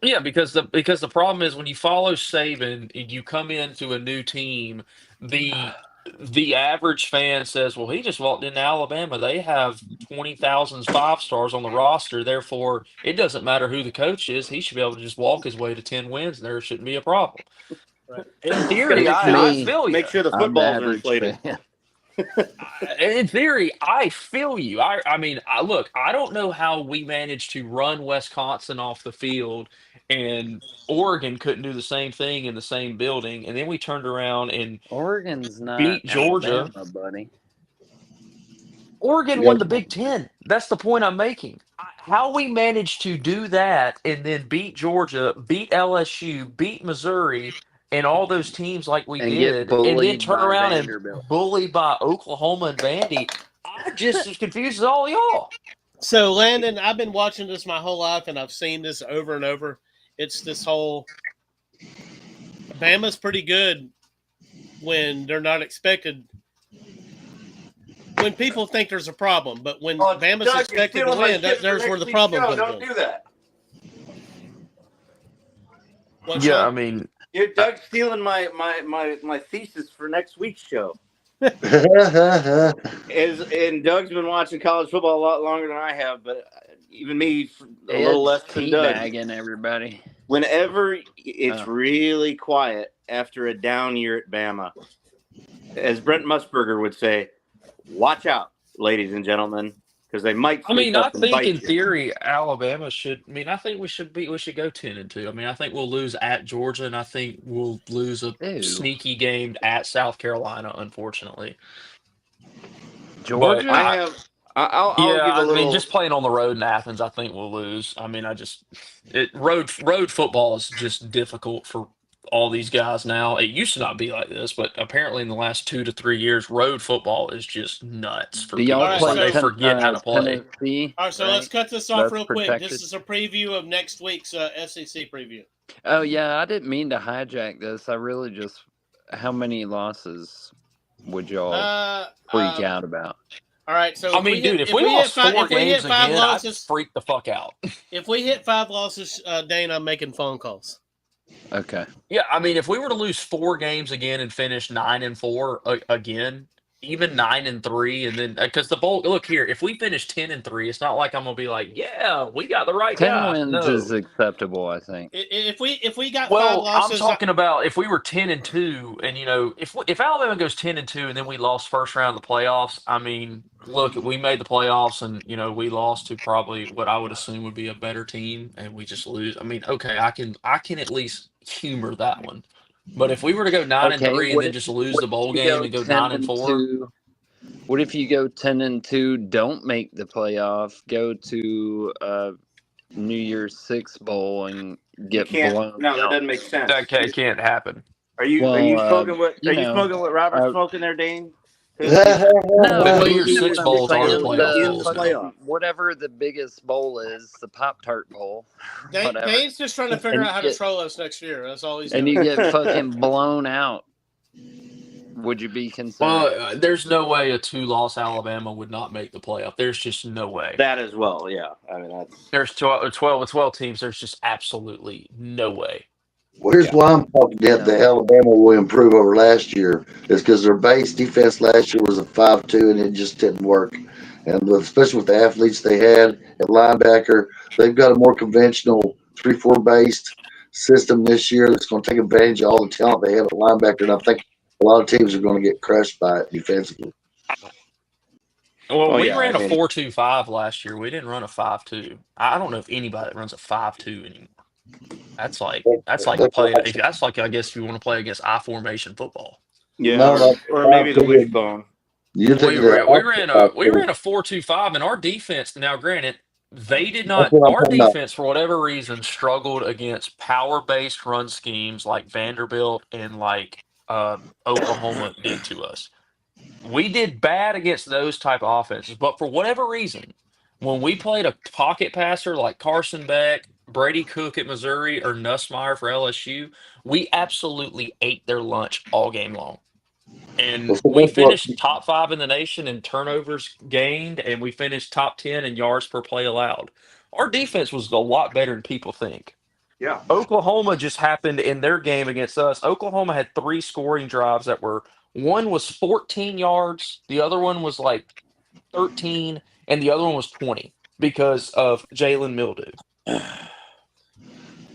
Yeah, because the problem is when you follow Saban and you come into a new team, the average fan says, "Well, he just walked into Alabama. They have 20,000 5 stars on the roster. Therefore, it doesn't matter who the coach is. He should be able to just walk his way to 10 wins, and there shouldn't be a problem." Right. In theory, Make sure I Me, feel you. Make sure the I'm the footballs are average inflated. fan. In theory, I feel you. Look, I don't know how we managed to run Wisconsin off the field and Oregon couldn't do the same thing in the same building. And then we turned around and Oregon's not beat Georgia. Alabama, buddy. Oregon won the Big Ten. That's the point I'm making. How we managed to do that and then beat Georgia, beat LSU, beat Missouri, and all those teams like we And get did, and then bullied turn by around and Vanderbilt. bully by Oklahoma and Vandy. I'm just as confused as all y'all. So Landon, I've been watching this my whole life, and I've seen this over and over. It's this whole Bama's pretty good when they're not expected. When people think there's a problem, but when Bama's Doug, expected you're to stealing my win, shit for there's next where the week's problem show. comes Don't in. do that. What's Yeah, that? I mean, You're Doug's stealing my thesis for next week's show. And Doug's been watching college football a lot longer than I have, but even me a little less than Doug. Teabagging everybody. Whenever it's really quiet after a down year at Bama, as Brent Musburger would say, watch out, ladies and gentlemen, because they might. I up and think bite in you. theory, Alabama should. I mean, I think we should go 10-2. I mean, I think we'll lose at Georgia, and I think we'll lose a sneaky game at South Carolina. Unfortunately, Georgia. But I'll give a little. I mean, just playing on the road in Athens, I think we'll lose. I mean, road football is just difficult for all these guys now. It used to not be like this, but apparently in the last 2 to 3 years, road football is just nuts for Do people. y'all All right, It's like play they forget how to play. Tennessee? All right, so right? let's cut this off That's real quick. protected. This is a preview of next week's SEC preview. Oh yeah, I didn't mean to hijack this. I really just. How many losses would y'all freak out about? All right, so I mean, dude, if we lost 4 games again, I'd freak the fuck out. If we hit 5 losses, Dane, I'm making phone calls. Okay. Yeah, I mean, if we were to lose 4 games again and finish 9-4 again, even 9-3, and then because the bowl. Look here, if we finish 10-3, it's not like I'm gonna be like, yeah, we got the right 10 guy. wins No. is acceptable, I think. If we got 5 Well, losses, I'm talking about if we were 10-2, and if Alabama goes 10-2, and then we lost first round of the playoffs. I mean, look, we made the playoffs, and we lost to probably what I would assume would be a better team, and we just lose. I mean, okay, I can at least humor that one. But if we were to go 9-3 and then just lose the bowl game and go 9-4, what if you go 10-2, don't make the playoff, go to New Year's Six bowl and get blown? No, that doesn't make sense. that can't happen. Are you smoking what? Are you smoking what Robert's smoking there, Dane? No, New Year's Six bowls are the playoff bowls. Whatever the biggest bowl is, the Pop-Tart Bowl. Dane's just trying to figure out how to troll us next year. That's all he's doing. And you get fucking blown out. Would you be concerned? Well, there's no way a 2-loss Alabama would not make the playoff. There's just no way. That as well, yeah. I mean, There's 12 teams. There's just absolutely no way. Well, here's why I'm talking that Alabama will improve over last year is because their base defense last year was a 5-2 and it just didn't work. And especially with the athletes they had at linebacker, they've got a more conventional 3-4 based system this year that's going to take advantage of all the talent they have at linebacker. And I think a lot of teams are going to get crushed by it defensively. Well, we ran a 4-2-5 last year. We didn't run a 5-2. I don't know if anybody runs a 5-2 anymore. That's like play. That's like, I guess, if you want to play against I formation football. Yeah, or maybe the wishbone. We ran a 4-2-5, and our defense. Now, granted, They did That's not. what I'm Our talking about. defense, for whatever reason, struggled against power-based run schemes like Vanderbilt and like Oklahoma did to us. We did bad against those type of offenses, but for whatever reason, when we played a pocket passer like Carson Beck, Brady Cook at Missouri, or Nussmeier for LSU, we absolutely ate their lunch all game long. And So we that's what. finished top 5 in the nation in turnovers gained, and we finished top 10 in yards per play allowed. Our defense was a lot better than people think. Yeah. Oklahoma just happened in their game against us. Oklahoma had 3 scoring drives that were one was 14 yards, the other one was like 13, and the other one was 20 because of Jalen Mildew.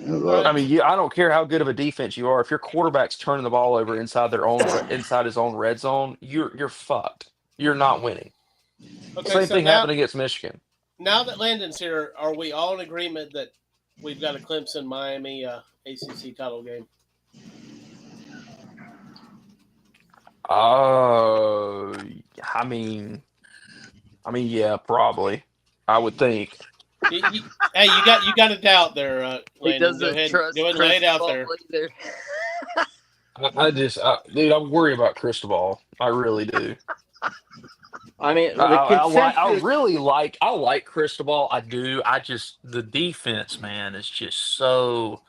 I mean, I don't care how good of a defense you are. If your quarterback's turning the ball over inside his own red zone, you're fucked. You're not winning. Okay, Same so thing happened against Michigan. Now that Landon's here, are we all in agreement that we've got a Clemson Miami ACC title game? I mean, yeah, probably. I would think. Hey, you got a doubt there, Landon. Go ahead and lay it out there. Dude, I worry about Cristobal. I really do. I mean, I like Cristobal. I do. The defense, man, is just so.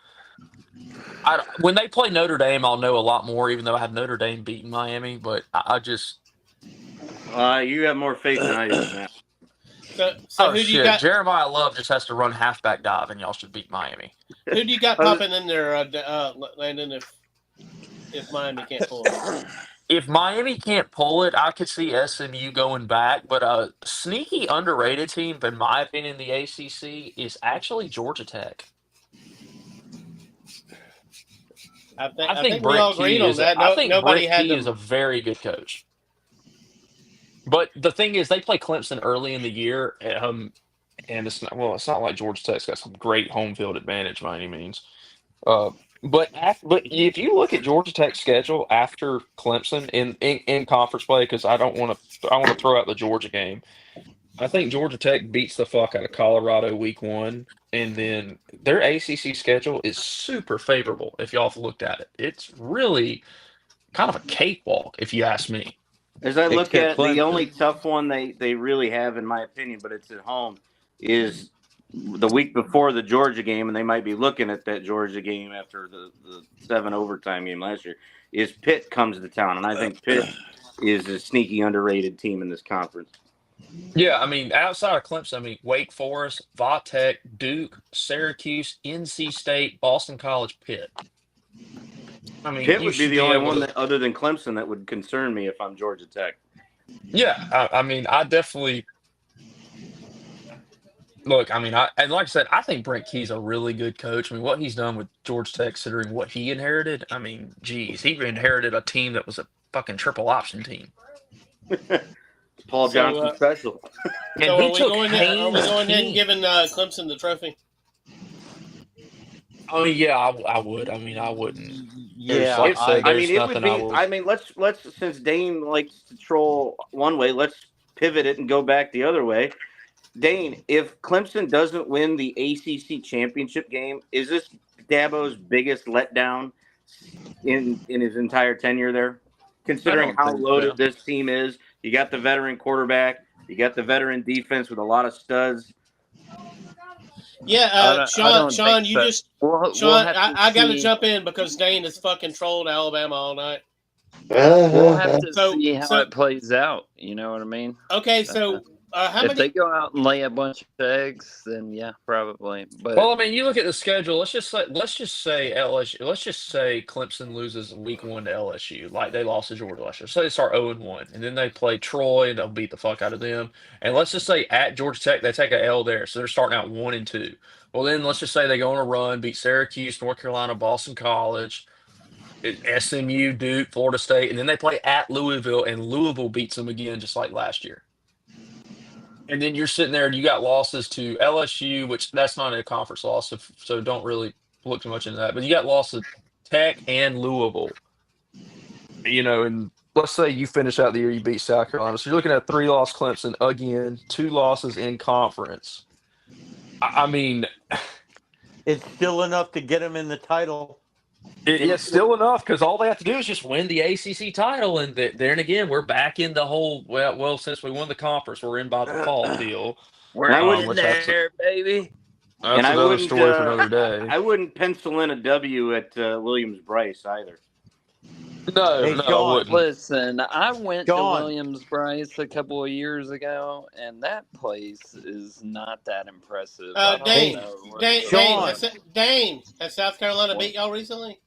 When they play Notre Dame, I'll know a lot more. Even though I have Notre Dame beating Miami, but I just. You have more faith than I do, man. So who do you got? Jeremiah Love just has to run halfback dive, and y'all should beat Miami. Who do you got popping in there, Landon? If Miami can't pull it. If Miami can't pull it, I could see SMU going back. But a sneaky underrated team, in my opinion, in the ACC is actually Georgia Tech. I think we all agreed on that. I think nobody Brett Key is a very good coach. But the thing is, they play Clemson early in the year, and it's not like Georgia Tech's got some great home field advantage by any means. But if you look at Georgia Tech's schedule after Clemson in conference play, because I want to throw out the Georgia game. I think Georgia Tech beats the fuck out of Colorado week 1, and then their ACC schedule is super favorable. If y'all have looked at it, it's really kind of a cakewalk, if you ask me. As I look at it, the only tough one they really have, in my opinion, but it's at home, is the week before the Georgia game, and they might be looking at that Georgia game after the 7 overtime game last year, is Pitt comes to town. And I think Pitt is a sneaky underrated team in this conference. Yeah, I mean, outside of Clemson, Wake Forest, Va-Tech, Duke, Syracuse, NC State, Boston College, Pitt. Pitt would be the only one that, other than Clemson, that would concern me if I'm Georgia Tech. Yeah, I definitely look. And like I said, I think Brent Key's a really good coach. What he's done with Georgia Tech, considering what he inherited. Geez, he inherited a team that was a fucking triple option team. Paul Johnson special. And so are we going ahead and giving Clemson the trophy? Oh yeah, I would. I wouldn't. Yeah, let's since Dane likes to troll one way, let's pivot it and go back the other way. Dane, if Clemson doesn't win the ACC championship game, is this Dabo's biggest letdown in his entire tenure there? Considering how loaded this team is, you got the veteran quarterback, you got the veteran defense with a lot of studs. Yeah, Sean, you just Sean, I got to jump in because Dane has fucking trolled Alabama all night. We'll have to see how it plays out. You know what I mean? Okay, so if they go out and lay a bunch of eggs, then yeah, probably. But you look at the schedule. Let's just say LSU. Let's just say Clemson loses week 1 to LSU, like they lost to Georgia last year. So they start 0-1, and then they play Troy, and they'll beat the fuck out of them. And let's just say at Georgia Tech they take an L there, so they're starting out 1-2. Well, then let's just say they go on a run, beat Syracuse, North Carolina, Boston College, SMU, Duke, Florida State, and then they play at Louisville, and Louisville beats them again, just like last year. And then you're sitting there and you got losses to LSU, which that's not a conference loss, so don't really look too much into that. But you got losses to Tech and Louisville. And let's say you finish out the year, you beat South Carolina. So you're looking at 3-loss Clemson again, 2 losses in conference. I mean, It's still enough to get them in the title. it's still enough because all they have to do is just win the ACC title, and then again, we're back in the whole well. Since we won the conference, we're in by default deal. We're in Which there, baby. that's another story for another day. I wouldn't pencil in a W at Williams-Brice either. No, Hey, no, I Sean. wouldn't. Listen, I went to Sean. Williams-Brice a couple of years ago, and that place is not that impressive. I don't Dane, know. Dane, has South Carolina beat y'all recently?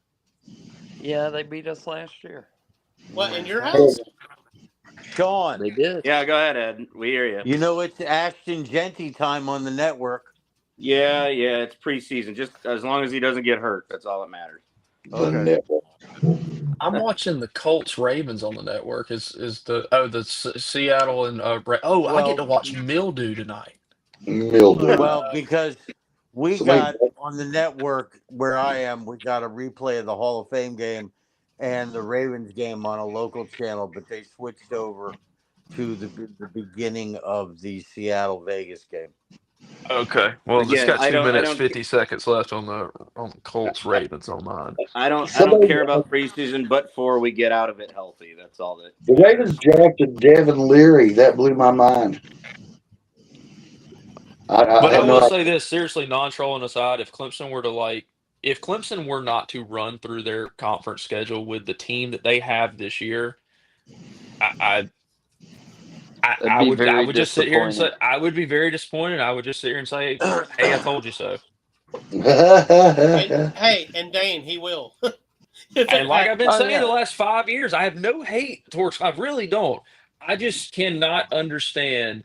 Yeah, they beat us last year. What, in your house? Sean. They did. Yeah, go ahead, Ed. We hear you. You know it's Ashton Genty time on the network. Yeah, it's preseason. Just as long as he doesn't get hurt, that's all that matters. Okay. I'm watching the Colts Ravens on the network. Is the Seattle and I get to watch Mildew tonight. Well, because we got on the network where I am, we got a replay of the Hall of Fame game and the Ravens game on a local channel, but they switched over to the beginning of the Seattle Vegas game. Okay. Well, Again, it's got I 2 don't- I minutes don't- 50 seconds left on the Colts Ravens on mine. I don't care about preseason, but for we get out of it healthy. That's all that. The Ravens drafted Devin Leary. That blew my mind. I will say this, seriously, non-trolling aside, if Clemson were not to run through their conference schedule with the team that they have this year, I would just sit here and say I would be very disappointed. I would just sit here and say, "Hey, I told you so." Hey, and Dane, he will. And like I've been saying the last 5 years, I have no hate towards. I really don't. I just cannot understand.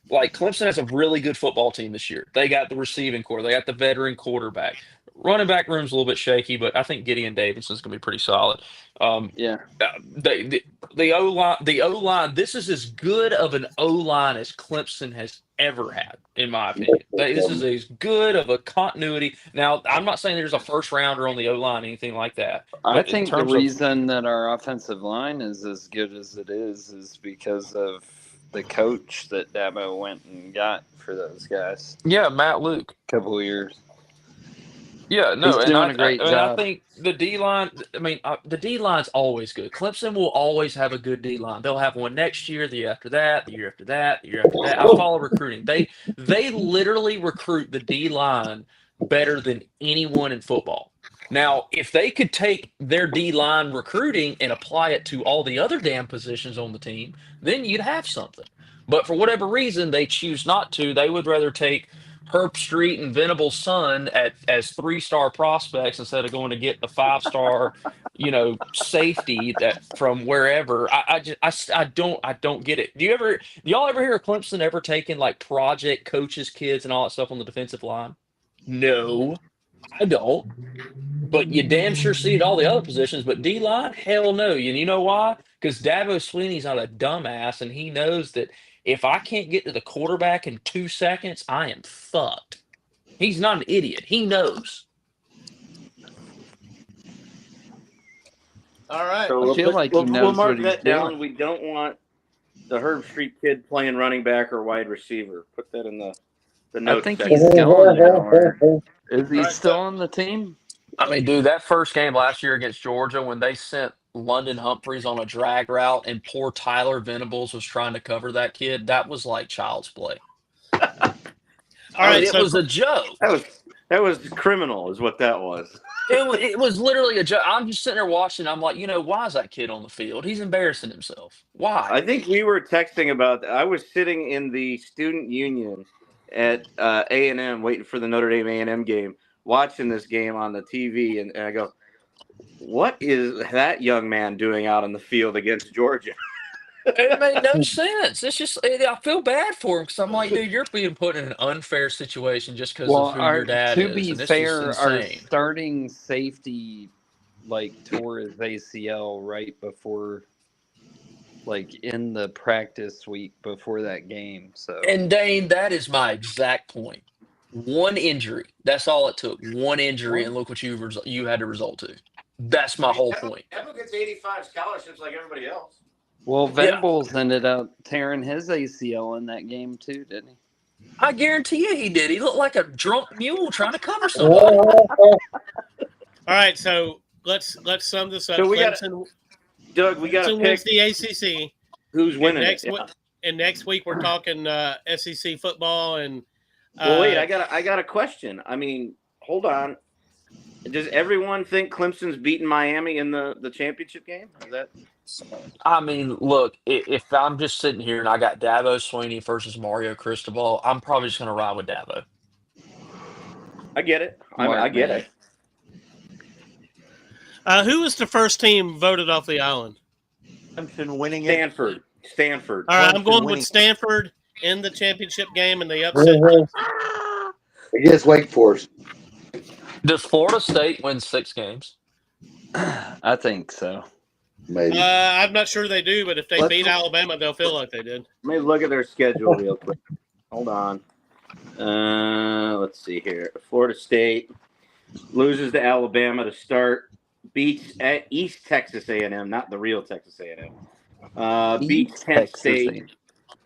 Like Clemson has a really good football team this year. They got the receiving core. They got the veteran quarterback. Running back room's a little bit shaky, but I think Gideon Davidson's going to be pretty solid. The O-line. This is as good of an O-line as Clemson has ever had, in my opinion. This is as good of a continuity. Now, I'm not saying there's a first rounder on the O-line, anything like that. I think the reason that our offensive line is as good as it is because of the coach that Dabo went and got for those guys. Yeah, Matt Luke. A couple of years. Yeah, no, he's doing a great job. I think the D-line, the D-line's always good. Clemson will always have a good D-line. They'll have one next year, the year after that, the year after that, the year after that. I follow recruiting. They literally recruit the D-line better than anyone in football. Now, if they could take their D-line recruiting and apply it to all the other damn positions on the team, then you'd have something. But for whatever reason, they choose not to. They would rather take Herb Street and Venable's son as 3-star prospects instead of going to get the 5-star, safety that from wherever. I don't get it. Do y'all ever hear of Clemson ever taking like project coaches, kids, and all that stuff on the defensive line? No, I don't. But you damn sure see it all the other positions. But D-line, hell no. And you know why? Because Dabo Swinney's not a dumbass, and he knows that if I can't get to the quarterback in 2 seconds, I am fucked. He's not an idiot. He knows. All right. So I feel like he knows we'll mark what he's that down. doing. We don't want the Herb Street kid playing running back or wide receiver. Put that in the notes. I think section. he's gone now. Is he still on the team? I mean, dude, that first game last year against Georgia when they sent London Humphreys on a drag route and poor Tyler Venables was trying to cover that kid, that was like child's play. All right, it was a joke. That was criminal, is what that was. It was literally a joke. I'm just sitting there watching. I'm like, why is that kid on the field? He's embarrassing himself. Why? I think we were texting about that. I was sitting in the student union at A&M waiting for the Notre Dame A&M game, watching this game on the TV, and I go, what is that young man doing out on the field against Georgia? It made no sense. It's just I feel bad for him because I'm like, dude, you're being put in an unfair situation just because of who your dad is. To be fair, our starting safety tore his ACL right before, in the practice week before that game. So, and Dane, that is my exact point. One injury. That's all it took. One injury, and look what you had to result to. That's my whole point. Evan gets 85 scholarships like everybody else. Well, Venables ended up tearing his ACL in that game too, didn't he? I guarantee you he did. He looked like a drunk mule trying to cover somebody. Oh, All right, so let's sum this up. So we got Clemson, Doug. We got to Clemson wins pick the ACC. who's And winning next it. week, and next week we're talking SEC football and. Well, wait. I got a question. I mean, hold on. Does everyone think Clemson's beating Miami in the championship game? Is that? I mean, look, if I'm just sitting here and I got Dabo Swinney versus Mario Cristobal, I'm probably just going to ride with Dabo. I get it. Smart I get man. it. Who was the first team voted off the island? Clemson winning it. Stanford. All right, I'm Clemson going winning. with Stanford in the championship game, and they upset. against Wake Forest. Does Florida State win 6 games? I think so. Maybe. I'm not sure they do, but if they Let's beat look- Alabama, they'll feel like they did. Let me look at their schedule real quick. Hold on. Let's see here. Florida State loses to Alabama to start. Beats at East Texas A&M, not the real Texas A&M. Beats Kent Texas State. A&M.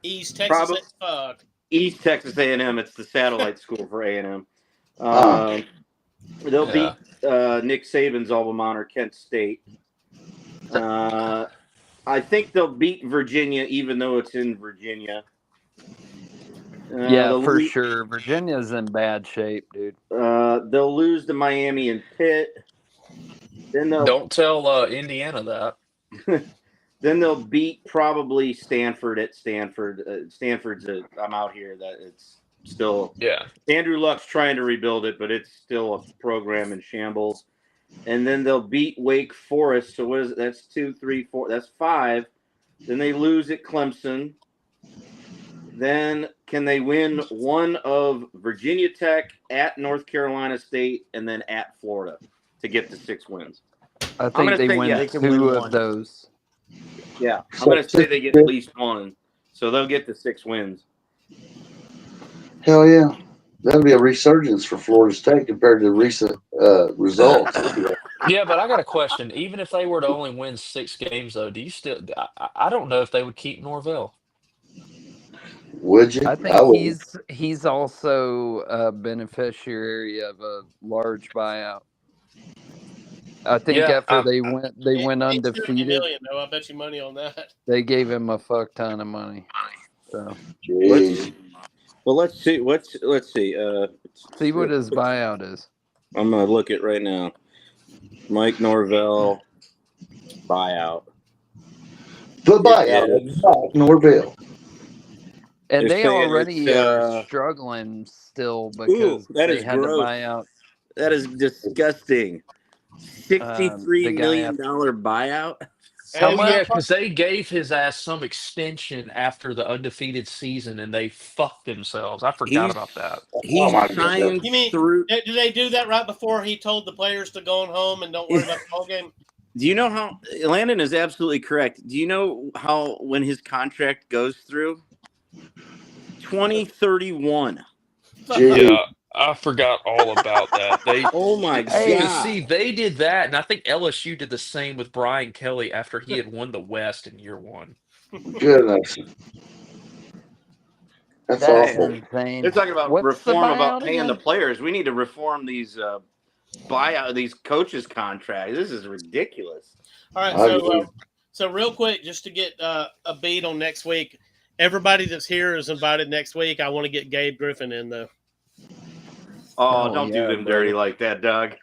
East Texas, Probably- fuck. East Texas A&M. It's the satellite school for A&M. Oh. They'll Yeah. beat Nick Saban's alma mater, Kent State. I think they'll beat Virginia, even though it's in Virginia. Yeah, they'll for lose- sure. Virginia's in bad shape, dude. They'll lose to Miami and Pitt. Then they'll Don't tell Indiana that. then they'll beat probably Stanford at Stanford. Stanford's I'm out here that it's still Yeah. Andrew Luck's trying to rebuild it, but it's still a program in shambles. And then they'll beat Wake Forest. So what is it? That's 2, 3, 4. That's 5. Then they lose at Clemson. Then can they win one of Virginia Tech, at North Carolina State, and then at Florida to get to 6 wins? I gonna think they say win yes. They can 2 win of one. those. Yeah, I'm going to say they get at least 1. So they'll get to 6 wins. Hell yeah. That'll be a resurgence for Florida State compared to recent results. Yeah, but I got a question. Even if they were to only win 6 games, though, do you still? I don't know if they would keep Norvell. Would you? I think would. he's also a beneficiary of a large buyout. I think Yeah, after they went $50 undefeated, million, though. I bet you money on that. they gave him a fuck ton of money. So Jeez. Well, let's see. Let's see. see what his buyout is. I'm going to look at right now. Mike Norvell buyout. The buyout. Norville. And They're they saying already it's, are struggling still because that they is had gross. to buy out. That is disgusting. $63 the guy million buyout. How Oh much? yeah, because they gave his ass some extension after the undefeated season, and they fucked themselves. I forgot about that. He my signed You mean through. did they do that right before he told the players to go on home and don't worry about the ball game? Do you know how Landon is absolutely correct? Do you know how when his contract goes through? 2031. Jeez. Yeah, I forgot all about that. They Oh my Hey, god! see, they did that, and I think LSU did the same with Brian Kelly after he had won the West in year 1. Goodness. That's That's awful. insane. They're talking about What's the reform about buyout paying the again? players. We need to reform these these coaches' contracts. This is ridiculous. All right, I agree. so real quick, just to get a beat on next week. Everybody that's here is invited next week. I want to get Gabe Griffin in though. Oh, Oh, don't yeah, do them brother. dirty like that, Doug.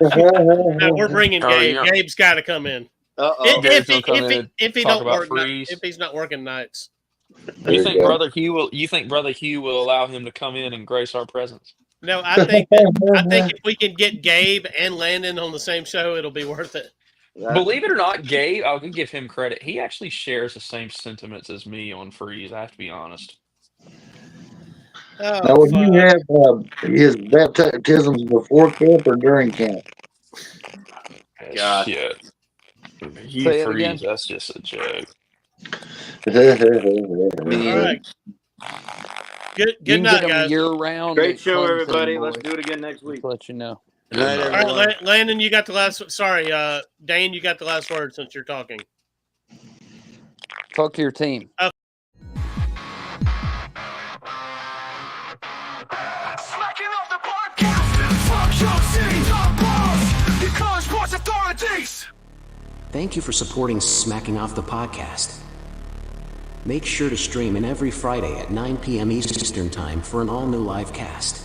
No, we're bringing Oh, Gabe. yeah. Gabe's got to come in. Uh-oh. Gabe's gonna come in, If he talk don't about work, freeze. if he's not working nights. There You think go. Brother Hugh will? You think Brother Hugh will allow him to come in and grace our presence? No, I think if we can get Gabe and Landon on the same show, it'll be worth it. Believe it or not, Gabe, I'll give him credit. He actually shares the same sentiments as me on freeze. I have to be honest. Now, Oh, would you fuck. have his baptisms before camp or during camp? God. Shit. You Say it again. freeze. That's just a joke. All right. Good You can night, get him guys. year round. Great at show, Clemson, everybody. boy. Let's do it again next week. Just let you know. Good night, Good night. All everyone. right, Landon, you got the last. Sorry, Dane, you got the last word since you're talking. Fuck your team. Thank you for supporting Smacking Off the Podcast. Make sure to stream in every Friday at 9 p.m. Eastern Time for an all-new live cast.